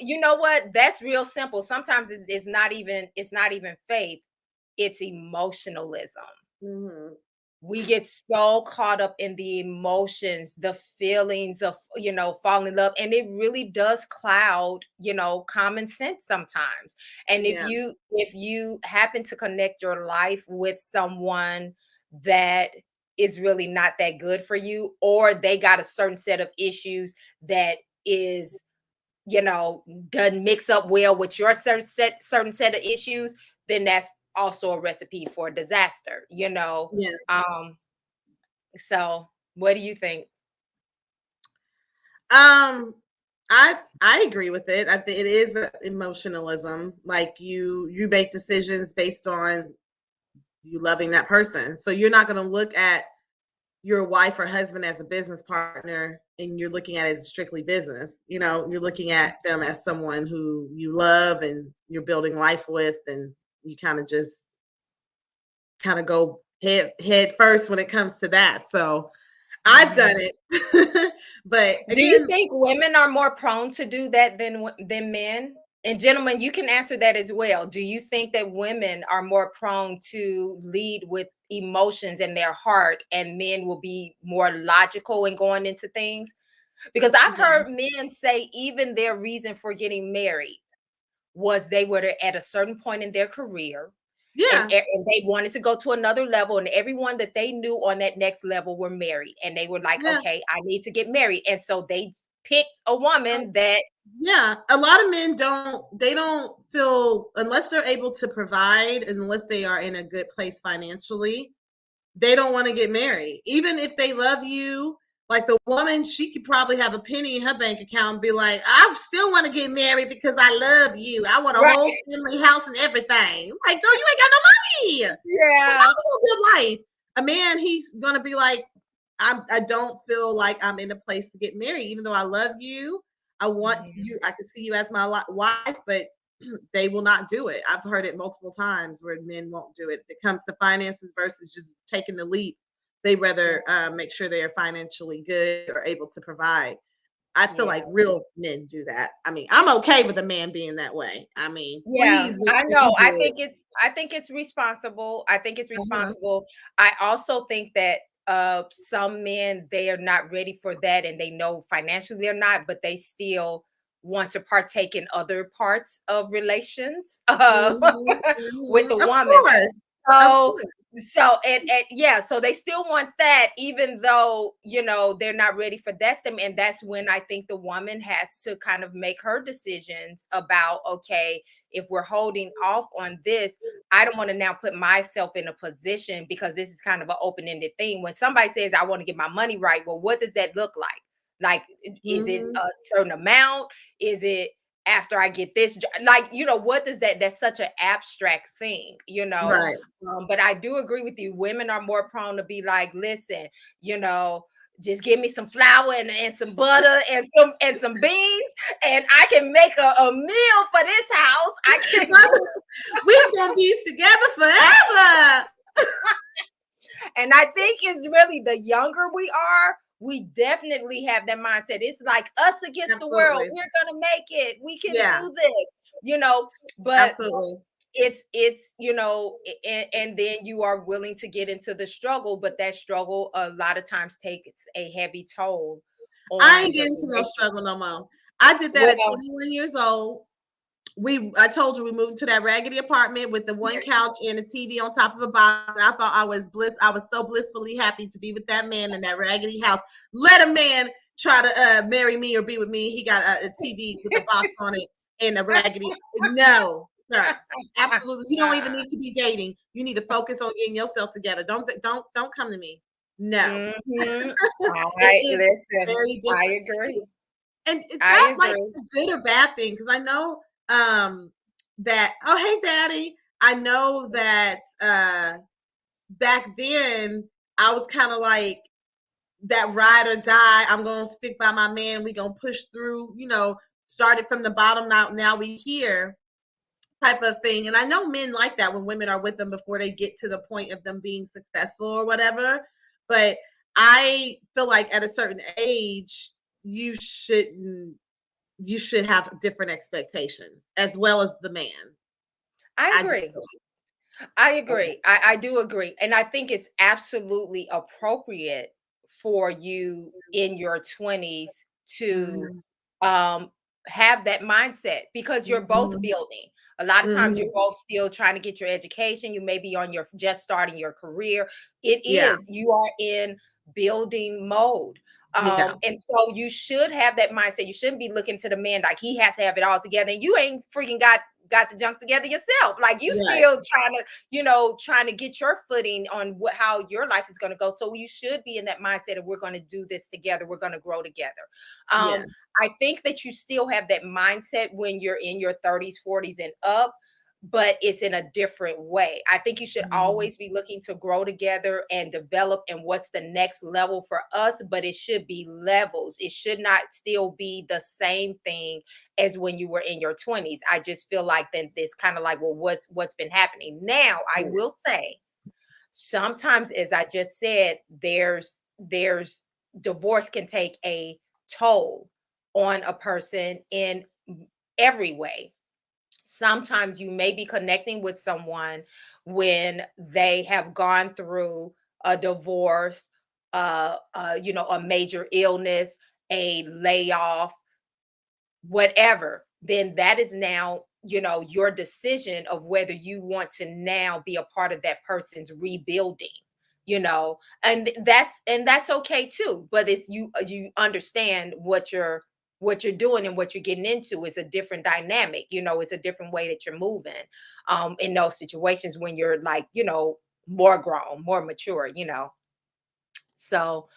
A: You know what? That's real simple. Sometimes it's not even faith, it's emotionalism.
B: Mhm.
A: We get so caught up in the emotions, the feelings of, falling in love, and it really does cloud, common sense sometimes. And if
B: Yeah,
A: you happen to connect your life with someone that is really not that good for you, or they got a certain set of issues that is, you know, doesn't mix up well with your certain set of issues, then that's also a recipe for disaster.
B: yeah.
A: So what do you think?
B: Um, I agree with it. I think it is emotionalism. Like you make decisions based on you loving that person. So you're not going to look at your wife or husband as a business partner and you're looking at it as strictly business. You know, you're looking at them as someone who you love and you're building life with, and you kind of just kind of go head first when it comes to that. So I've done
A: Mhm.
B: it. But
A: Do you
B: again,
A: think women are more prone to do that than men? And gentlemen, you can answer that as well. Do you think that women are more prone to lead with emotions in their heart, and men will be more logical in going into things? Because I've
B: yeah,
A: heard men say even their reason for getting married was they were at a certain point in their career, and,
B: yeah,
A: and they wanted to go to another level, and everyone that they knew on that next level were married, and they were like,
B: yeah.
A: okay, I need to get married, and so they picked a
B: Uh,
A: woman that
B: yeah, a lot of men don't feel unless they're able to provide, unless they are in a good place financially, they don't want to get married. Even if they love you, like the woman, she could probably have a penny in her bank account and be like, I still want to get married because I love you. I want a
A: right.
B: whole family house and everything. Like, girl, you ain't got no money. But how
A: Yeah.
B: is a good life? A man, he's gonna be like, I don't feel like I'm in a place to get married, even though I love you. I want
A: Mhm.
B: you. I can see you as my wife, but they will not do it. I've heard it multiple times where men won't do it. If it comes to finances versus just taking the leap, they
A: Yeah.
B: rather make sure they are financially good or able to provide. I feel
A: Yeah.
B: like real men do that. I mean, I'm okay with a man being that way. I mean,
A: Yeah,
B: please make
A: I
B: sure
A: know.
B: you good.
A: I think it's responsible. I think it's
B: Uh-huh.
A: responsible. I also think that some men, they are not ready for that, and they know financially they're not, but they still want to partake in other parts of relations
B: Mhm,
A: with
B: mhm.
A: the
B: Of
A: woman.
B: course, of
A: So
B: course.
A: and yeah, so they still want that, even though, they're not ready for that stem. And that's when I think the woman has to kind of make her decisions about, okay, if we're holding off on this, I don't want to now put myself in a position, because this is kind of an open-ended thing. When somebody says I want to get my money right, well, what does that look like? Like, is it
B: Mhm.
A: a certain amount? Is it after I get this like, what does that's such an abstract thing.
B: Right.
A: But I do agree with you. Women are more prone to be like, listen, you know, just give me some flour and some butter and some beans, and I can make a meal for this house. I can do,
B: We gonna be together forever.
A: and I think it's really the younger we are, we definitely have that mindset. It's like us against the world.
B: Absolutely.
A: We're gonna make it. We can
B: Yeah,
A: do this. But
B: absolutely.
A: it's and then you are willing to get into the struggle, but that struggle a lot of times takes a heavy toll
B: I
A: on
B: ain't
A: the
B: getting to no struggle
A: relationship.
B: no more. I did that at
A: Well,
B: 21 years old. I told you we moved to that raggedy apartment with the one couch and a TV on top of a box. I thought I was so blissfully happy to be with that man in that raggedy house. Let a man try to marry me or be with me. He got a TV with a box on it and a raggedy. No, sir. Absolutely. You don't even need to be dating. You need to focus on getting yourself together. Don't come to me. No.
A: mhm.
B: It
A: I
B: is
A: listen.
B: very
A: I
B: different.
A: agree.
B: And is
A: I
B: that like
A: agree.
B: a good or bad thing? Because I know that, oh, hey, daddy. I know that back then I was kind of like that ride or die. I'm going to stick by my man. We going to push through, started from the bottom. Now we here. type of thing. And I know men like that when women are with them before they get to the point of them being successful or whatever. But I feel like at a certain age, you shouldn't you should have different expectations as well as the man.
A: I
B: I just
A: agree.
B: feel
A: I
B: like
A: agree. I do agree. And I think it's absolutely appropriate for you in your 20s to
B: mhm,
A: um have that mindset because you're both
B: mhm,
A: building. A lot of times you're
B: mhm,
A: both still trying to get your education. You may be on your just starting your career. It
B: yeah,
A: is, you are in building mode.
B: yeah,
A: And so you should have that mindset. You shouldn't be looking to the man like he has to have it all together. And you ain't freaking got the junk together yourself. Like you
B: right,
A: still trying to get your footing on how your life is going to go. So you should be in that mindset of we're going to do this together. We're going to grow together.
B: yeah,
A: I think that you still have that mindset when you're in your 30s, 40s, and up, but it's in a different way. I think you should
B: mhm,
A: always be looking to grow together and develop and what's the next level for us, but it should be levels. It should not still be the same thing as when you were in your 20s. I just feel like then this kind of like, well, what's been happening. Now, I
B: yeah,
A: will say sometimes, as I just said, there's divorce can take a toll on a person in every way. Sometimes you may be connecting with someone when they have gone through a divorce, a major illness, a layoff, whatever, then that is now, your decision of whether you want to now be a part of that person's rebuilding, and that's okay too. But it's you understand what you're doing and what you're getting into is a different dynamic. It's a different way that you're moving in those situations when you're like, more grown, more mature. So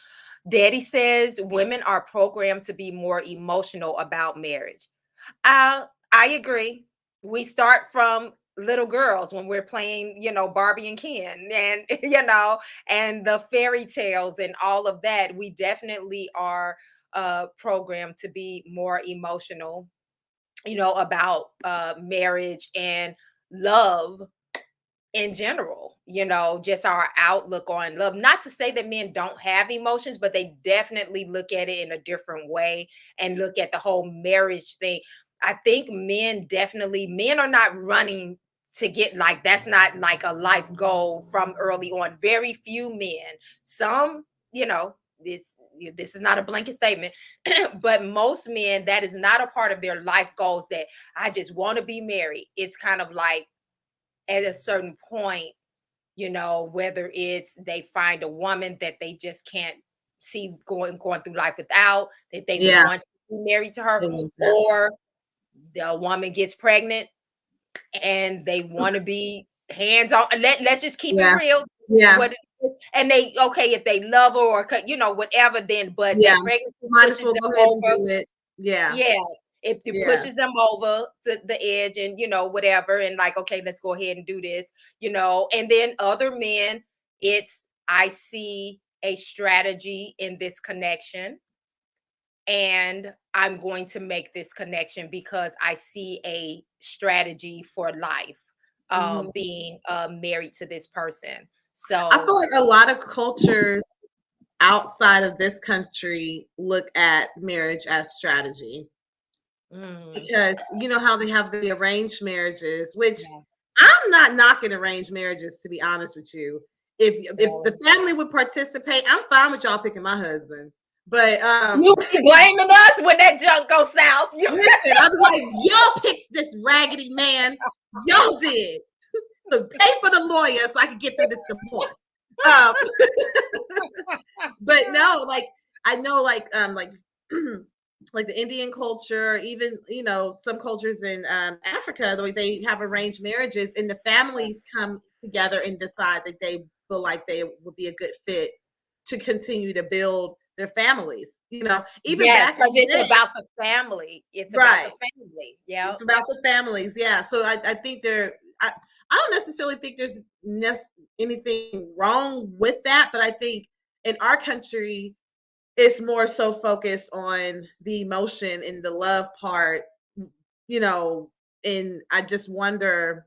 A: Daddy says women are programmed to be more emotional about marriage. I agree. We start from little girls when we're playing, Barbie and Ken and and the fairy tales and all of that. We definitely are programmed to be more emotional, about marriage and love in general, just our outlook on love. Not to say that men don't have emotions, but they definitely look at it in a different way and look at the whole marriage thing. I think men are not running to get like that's not like a life goal from early on. Very few men. Some, this this is not a blanket statement, but most men that is not a part of their life goals that I just want to be married. It's kind of like at a certain point, whether it's they find a woman that they just can't see going through life without, that they
B: yeah,
A: want to be married to her,
B: it was that.
A: or the woman gets pregnant and they want to be hands on. Let's just keep it
B: Yeah,
A: real.
B: yeah,
A: What and they okay if they love her or whatever, then but
B: yeah.
A: that pregnancy
B: Might as
A: pushes
B: well
A: them
B: go ahead and do
A: over.
B: it. Yeah,
A: Yeah, it
B: yeah,
A: pushes them over to the edge and, whatever, and like, okay, let's go ahead and do this, and then other men, it's I see a strategy in this connection and I'm going to make this connection because I see a strategy for life,
B: mhm.
A: being married to this person.
B: I
A: So,
B: feel like a lot of cultures outside of this country look at marriage as strategy
A: mm,
B: because you know how they have the arranged marriages, which
A: yeah,
B: I'm not knocking arranged marriages to be honest with you. If the
A: really.
B: family would participate, I'm fine with y'all picking my husband. But
A: You be blaming us when that junk goes south. You
B: listen, I'm like, y'all picked this raggedy man. Y'all did. So pay for the lawyer so I can get through this divorce. Um, but no, like I know, like like the Indian culture, even some cultures in Africa, the way they have arranged marriages, and the families come together and decide that they feel like they would be a good fit to continue to build their families. Even
A: Yes,
B: back in
A: because
B: the
A: it's
B: day,
A: about the family. It's about the
B: right?
A: family. Yeah.
B: It's about the families, yeah. So I think I don't necessarily think there's anything wrong with that, but I think in our country, it's more so focused on the emotion and the love part, you know, and I just wonder,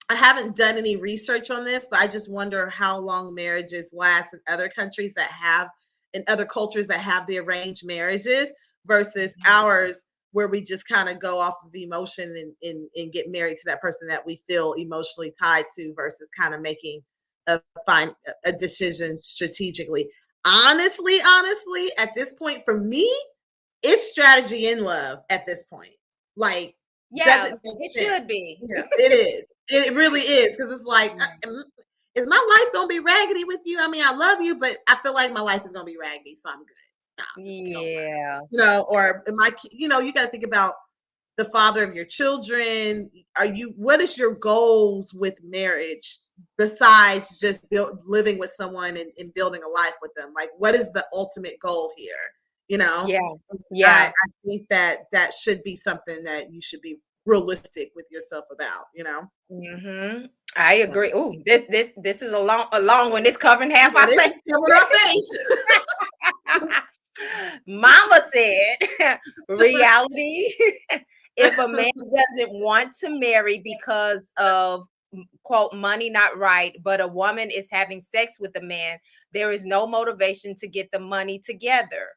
B: I haven't done any research on this, but I just wonder how long marriages last in other countries that have, in other cultures that have the arranged marriages versus ours, where we just kind of go off of emotion and get married to that person that we feel emotionally tied to versus kind of making a fine a decision strategically. Honestly, at this point for me, it's strategy in love at this point. Like, does
A: Yeah,
B: it make
A: it
B: sense?
A: should be.
B: Yeah, it is. It really is because it's like,
A: Mm.
B: is my life gonna be raggedy with you? I mean, I love you, but I feel like my life is gonna be raggedy, so I'm good. No, just go for it.
A: Yeah.
B: Or am I? You got to think about the father of your children. Are you? What is your goals with marriage besides just living with someone and building a life with them? Like, what is the ultimate goal here? You know,
A: Yeah.
B: I
A: Yeah.
B: think that that should be something that you should be realistic with yourself about, you know?
A: I
B: So,
A: agree. Oh, this is a long one. This covering half
B: yeah,
A: our
B: this
A: say.
B: is covering our face.
A: Mama said, reality. If a man doesn't want to marry because of quote money not right, but a woman is having sex with a man, there is no motivation to get the money together.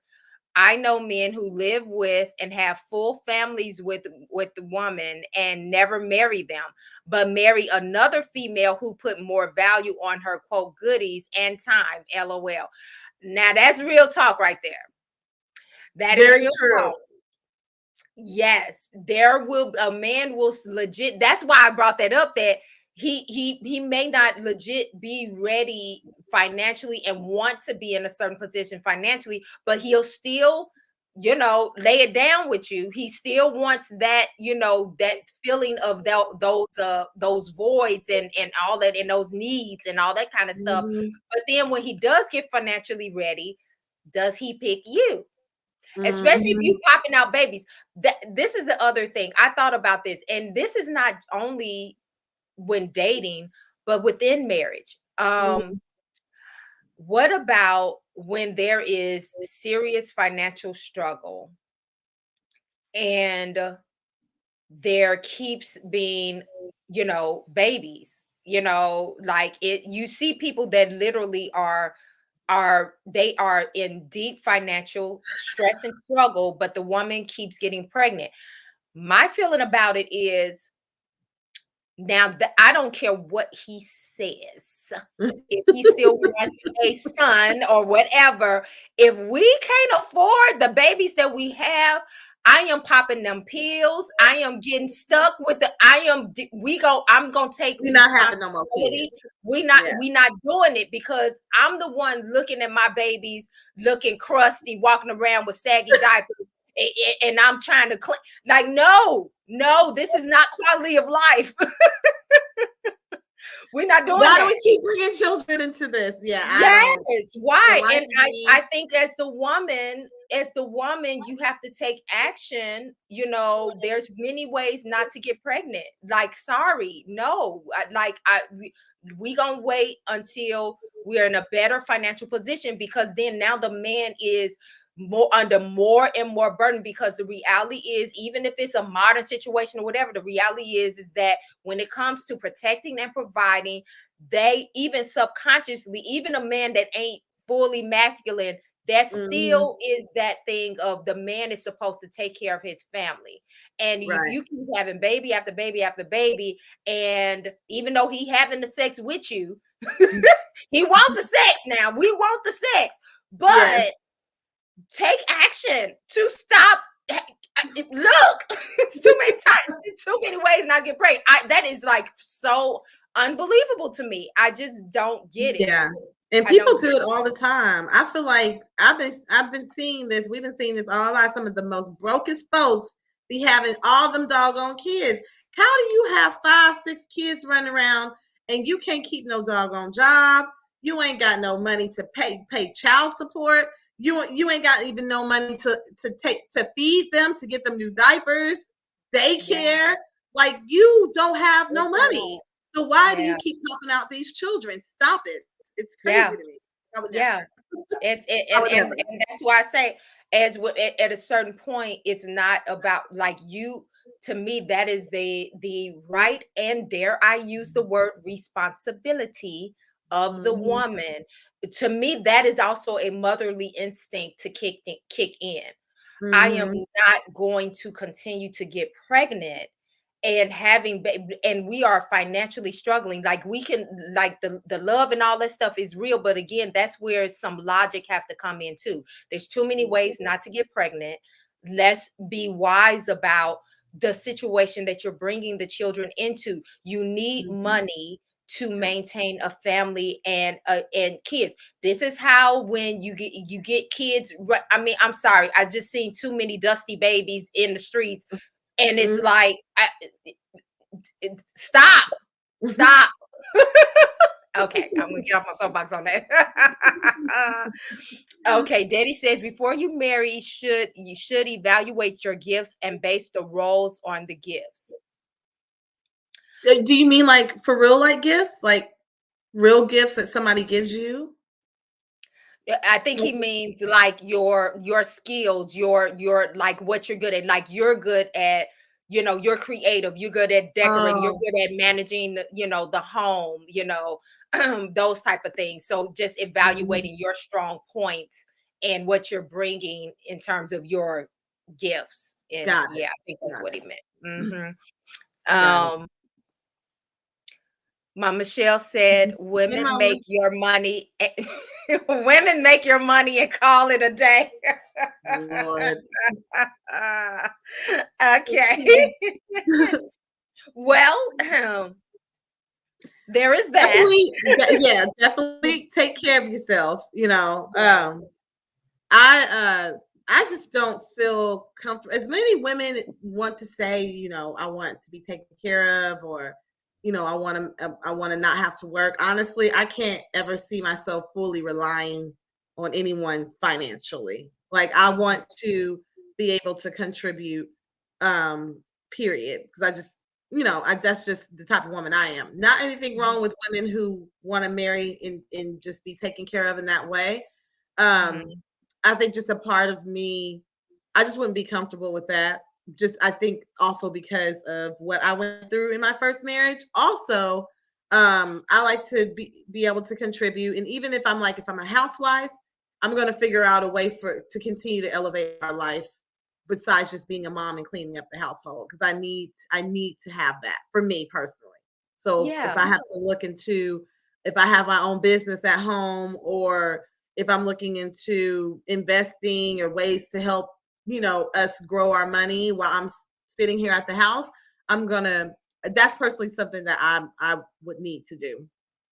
A: I know men who live with and have full families with the woman and never marry them, but marry another female who put more value on her quote goodies and time. LOL. Now that's real talk right there. That is
B: Very
A: real
B: true.
A: talk. Yes, there will a man will legit. That's why I brought that up. That he may not legit be ready financially and want to be in a certain position financially, but he'll still, lay it down with you. He still wants that, that feeling of those voids and all that and those needs and all that kind of stuff.
B: Mhm,
A: But then when he does get financially ready, does he pick you? Especially if
B: mhm,
A: you popping out babies. This is the other thing. I thought about this, and this is not only when dating, but within marriage.
B: mhm,
A: What about when there is serious financial struggle and there keeps being, babies, like it you see people that literally are in deep financial stress and struggle, but the woman keeps getting pregnant. My feeling about it is now that I don't care what he says. If he still wants a son or whatever, if we can't afford the babies that we have, I am popping them pills. I am getting stuck with I'm gonna take
B: we're not having no more
A: responsibility.
B: kids. Yeah.
A: We not doing it because I'm the one looking at my babies looking crusty, walking around with saggy diapers, and I'm trying to clean. Like, no, this is not quality of life. We're not doing
B: Why do
A: that.
B: we keep bringing children into this? Yeah, I
A: Yes,
B: don't. The
A: why?
B: life
A: And
B: of
A: I
B: me.
A: think as the woman, you have to take action. There's many ways not to get pregnant. Like, sorry, no. We gonna wait until we're in a better financial position because then now the man is more and more burden because the reality is even if it's a modern situation or whatever, the reality is that when it comes to protecting and providing, they even subconsciously, even a man that ain't fully masculine, that
B: Mhm,
A: still is that thing of the man is supposed to take care of his family. And if
B: right.
A: you keep having baby after baby after baby, and even though he having the sex with you, he wants the sex now. We want the sex,
B: Yes.
A: but take action to stop. Look, it's too many times, too many ways not to get pregnant. That is like so unbelievable to me. I just don't get it.
B: Yeah. And
A: I
B: people
A: don't
B: do
A: get
B: it all the time. I feel like I've been seeing this. We've been seeing this all our life. Some of the most brokest folks be having all them doggone kids. How do you have 5, 6 kids running around and you can't keep no doggone job? You ain't got no money to pay child support. You ain't got even no money to feed them, to get them new diapers,
A: Yeah,
B: daycare. Like you don't have no
A: it's a
B: money.
A: lot.
B: So why do you
A: Yeah,
B: keep popping out these children? Stop it. It's crazy
A: yeah,
B: to me. I would never.
A: yeah. It's it,
B: I would never.
A: and that's why I say at a certain point, it's not about like you. to me, that is the right, and dare I use the word, responsibility of the
B: Mhm,
A: woman. To me, that is also a motherly instinct to kick in. I am
B: mhm,
A: not going to continue to get pregnant and and we are financially struggling. Like, we can, like, the love and all that stuff is real, but again, that's where some logic have to come in too. There's too many ways not to get pregnant. Let's be wise about the situation that you're bringing the children into. You need
B: mhm.
A: money to maintain a family and kids. This is how, when you get kids, I mean, I'm sorry, I just seen too many dusty babies in the streets, and it's
B: Mhm.
A: like, stop, stop. Okay, I'm gonna get off my soapbox on that. Okay, Daddy says, before you marry, you should evaluate your gifts and base the roles on the gifts.
B: Do you mean like for real, like gifts, like real gifts that somebody gives you?
A: Yeah, I think he
B: Like,
A: means like your skills, your like what you're good at. Like, you're good at, you're creative, you're good at decorating, you're
B: oh,
A: good at managing, the home, those type of things. So just
B: mhm,
A: evaluating your strong points and what you're bringing in terms of your gifts. And
B: got it,
A: yeah, I think that's
B: got
A: what he
B: it,
A: meant.
B: got it.
A: Um, my Michelle said,
B: Mhm. Hey,
A: "Women
B: mama.
A: make your money, women make your money and call it a day."
B: Lord.
A: Okay. Well, there is that.
B: Definitely, yeah, definitely take care of yourself, you know. I just don't feel comfortable. As many women want to say, I want to be taken care of, or I want to not have to work. Honestly, I can't ever see myself fully relying on anyone financially. Like, I want to be able to contribute, um period, because I just, that's just the type of woman I am. Not anything
A: Mhm,
B: wrong with women who want to marry and just be taken care of in that way.
A: mhm,
B: um I think just a part of me, I just wouldn't be comfortable with that. Just, I think also because of what I went through in my first marriage. Also, I like to be able to contribute, and even if I'm a housewife, I'm going to figure out a way to continue to elevate our life besides just being a mom and cleaning up the household, because I need to have that for me personally. So if
A: yeah,
B: I have to look into, if I have my own business at home, or if I'm looking into investing or ways to help, us grow our money while I'm sitting here at the house, I'm gonna. That's personally something that I would need to do.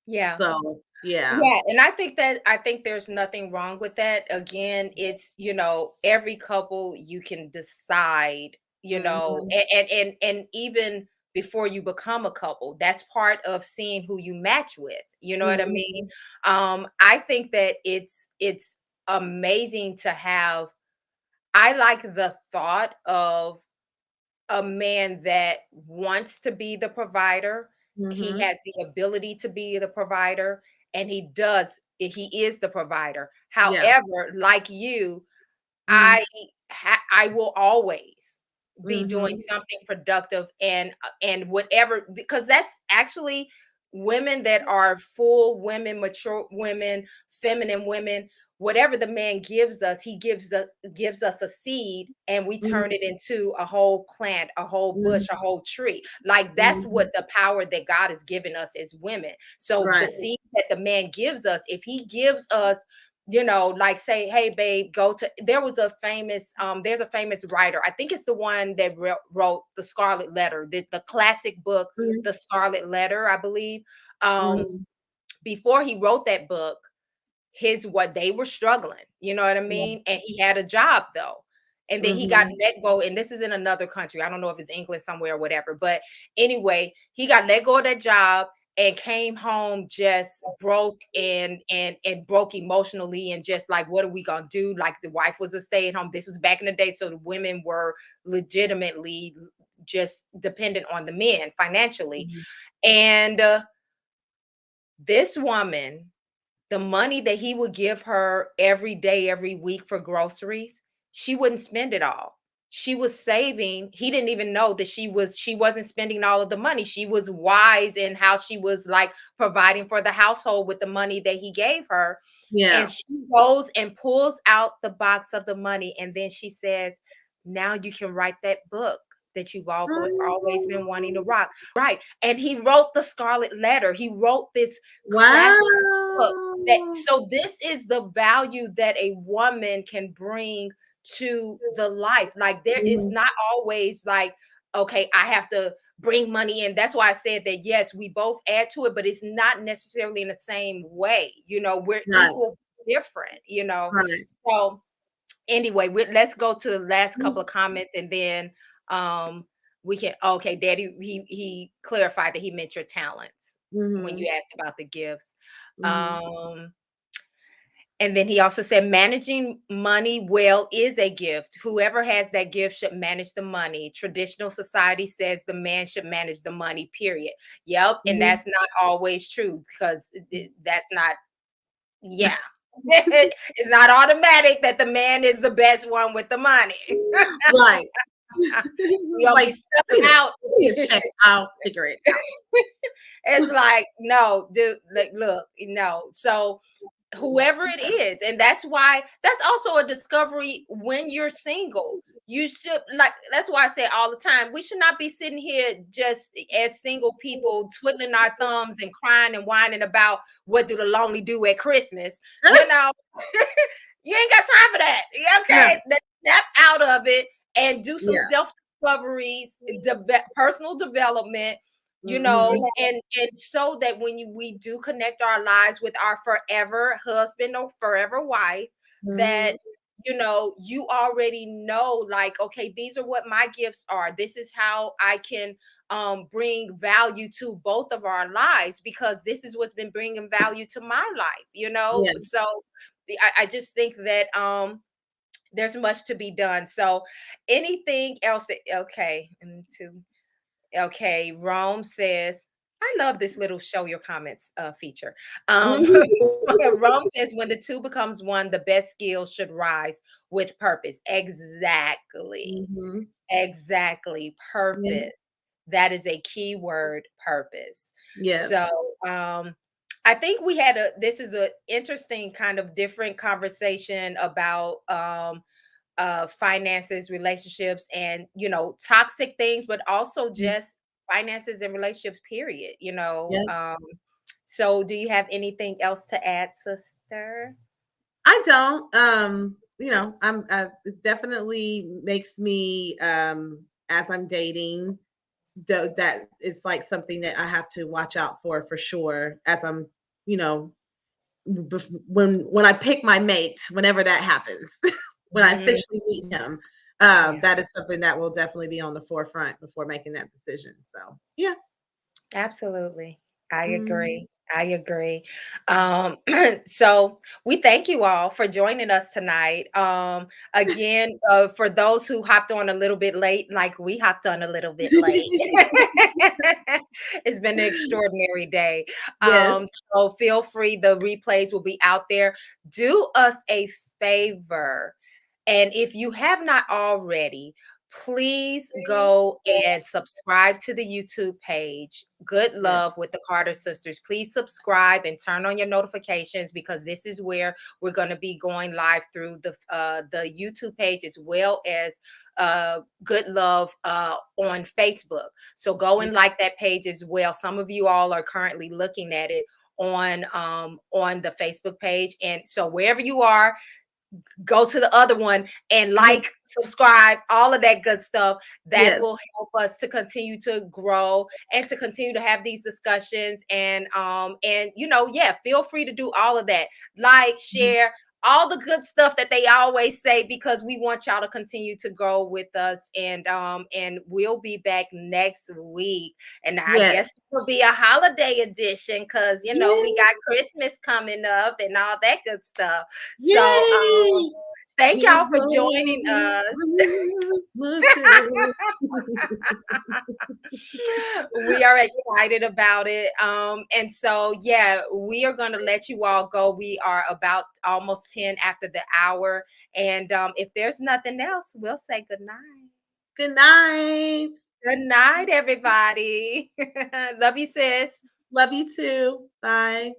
A: yeah.
B: So yeah.
A: Yeah, and I think there's nothing wrong with that. Again, it's, every couple, you can decide,
B: Hmm.
A: and even before you become a couple, that's part of seeing who you match with. You know what I mean?
B: Hmm.
A: I think that it's amazing to have. I like the thought of a man that wants to be the provider. He
B: Hmm.
A: has the ability to be the provider, and he is the provider.
B: Yeah.
A: However, like you,
B: Hmm.
A: I will always be doing
B: Hmm.
A: something productive, and whatever, because that's actually women that are full women, mature women, feminine women. Whatever the man gives us, he gives us a seed, and we turn it
B: Hmm.
A: into a whole plant, a whole bush, a whole tree. Like, that's what
B: Hmm.
A: the power that God has given us as women. So the
B: Right.
A: seed that the man gives us, if he gives us, like, say, hey babe, go to, there's a famous writer. I think it's the one that wrote the Scarlet Letter, the classic book,
B: Hmm.
A: The Scarlet Letter, I believe. um
B: Hmm.
A: Before he wrote that book, his what they were struggling, you know what I
B: Yeah.
A: mean? And he had a job though. And then he got
B: Hmm.
A: let go. And this is in another country. I don't know if it's England somewhere or whatever. But anyway, he got let go of that job and came home just broke and broke emotionally, and just like, what are we gonna do? Like, the wife was a stay-at-home. This was back in the day. So the women were legitimately just dependent on the men financially.
B: Hmm.
A: And this woman, the money that he would give her every day, every week for groceries, she wouldn't spend it all. she was saving. He didn't even know that she wasn't spending all of the money. She was wise in how she was like providing for the household with the money that he gave her. And
B: Yeah.
A: she goes and pulls out the box of the money, and then she says, "Now you can write that book that you've always been wanting to write." And he wrote the Scarlet Letter. He wrote this classic book. That
B: Wow.
A: so this is the value that a woman can bring to the life. Like there is
B: Mhm.
A: not always like, okay, I have to bring money in. That's why I said that yes, we both add to it, but it's not necessarily in the same way. We're
B: Right,
A: equal different.
B: right.
A: So anyway, let's go to the last couple of comments, and then we can okay, Daddy, he clarified that he meant your talents when
B: Mhm,
A: you asked about the gifts.
B: mhm.
A: Um and then he also said, managing money well is a gift. Whoever has that gift should manage the money. Traditional society says the man should manage the money, period. Yep. And
B: Mhm.
A: that's not always true because that's not, yeah. It's not automatic that the man is the best one with the money.
B: Right.
A: We gonna be
B: Like,
A: stuck out.
B: give me a check, I'll figure it out.
A: It's like, no, dude, like, look, no. So whoever it is, and that's also a discovery when you're single. You should like that's why I say all the time, we should not be sitting here just as single people twiddling our thumbs and crying and whining about what do the lonely do at Christmas. You know, you ain't got time for that.
B: No,
A: Okay, step out of it and do some
B: yeah.
A: self discoveries, personal development.
B: Mhm,
A: And so that when we do connect our lives with our forever husband or forever wife, that
B: mhm.
A: you already know, like, okay, these are what my gifts are. This is how I can bring value to both of our lives, because this is what's been bringing value to my life.
B: Yeah.
A: So I just think that there's much to be done. So anything else that okay, and to okay, Rome says, I love this little show your comments feature. Rome says, when the two becomes one, the best skills should rise with purpose. Exactly.
B: Mhm.
A: Exactly.
B: Yeah.
A: Purpose. That is a key word, purpose.
B: Yes.
A: So I think we had this is a interesting kind of different conversation about finances, relationships, and toxic things, but also
B: Mm.
A: just finances and relationships, period.
B: Yeah.
A: So do you have anything else to add, sister?
B: I don't, it definitely makes me, as I'm dating, that is like something that I have to watch out for sure as I'm, you know, when I pick my mate, whenever that happens, when I
A: Mhm.
B: officially meet him,
A: Yeah.
B: that is something that will definitely be on the forefront before making that decision. So yeah.
A: Absolutely. I
B: Mhm.
A: agree. I agree. So we thank you all for joining us tonight. Again, for those who hopped on a little bit late, like we hopped on a little bit late. It's been an extraordinary day.
B: Yes.
A: So feel free, the replays will be out there. Do us a favor. And if you have not already, please go and subscribe to the YouTube page, Good
B: Yes.
A: Love with the Carter Sisters. Please subscribe and turn on your notifications, because this is where we're going to be going live through the YouTube page, as well as Good Love on Facebook. So go and like that page as well. Some of you all are currently looking at it on the Facebook page, and so wherever you are, go to the other one and
B: Mhm.
A: like, subscribe, all of that good stuff. That
B: Yes.
A: will help us to continue to grow and to continue to have these discussions. And yeah, feel free to do all of that. Like,
B: Mhm.
A: share, all the good stuff that they always say, because we want y'all to continue to grow with us. And we'll be back next week. And I
B: Yes.
A: guess it'll be a holiday edition, because we
B: Yes.
A: got Christmas coming up and all that good stuff. So,
B: Yay!
A: thank
B: Here
A: y'all for joining
B: goes
A: us.
B: Christmas Day.
A: We are excited about it. And so yeah, we are gonna let you all go. We are about almost 10 after the hour. And if there's nothing else, we'll say good night.
B: Good night.
A: Good night, everybody. Love you, sis.
B: Love you too. Bye.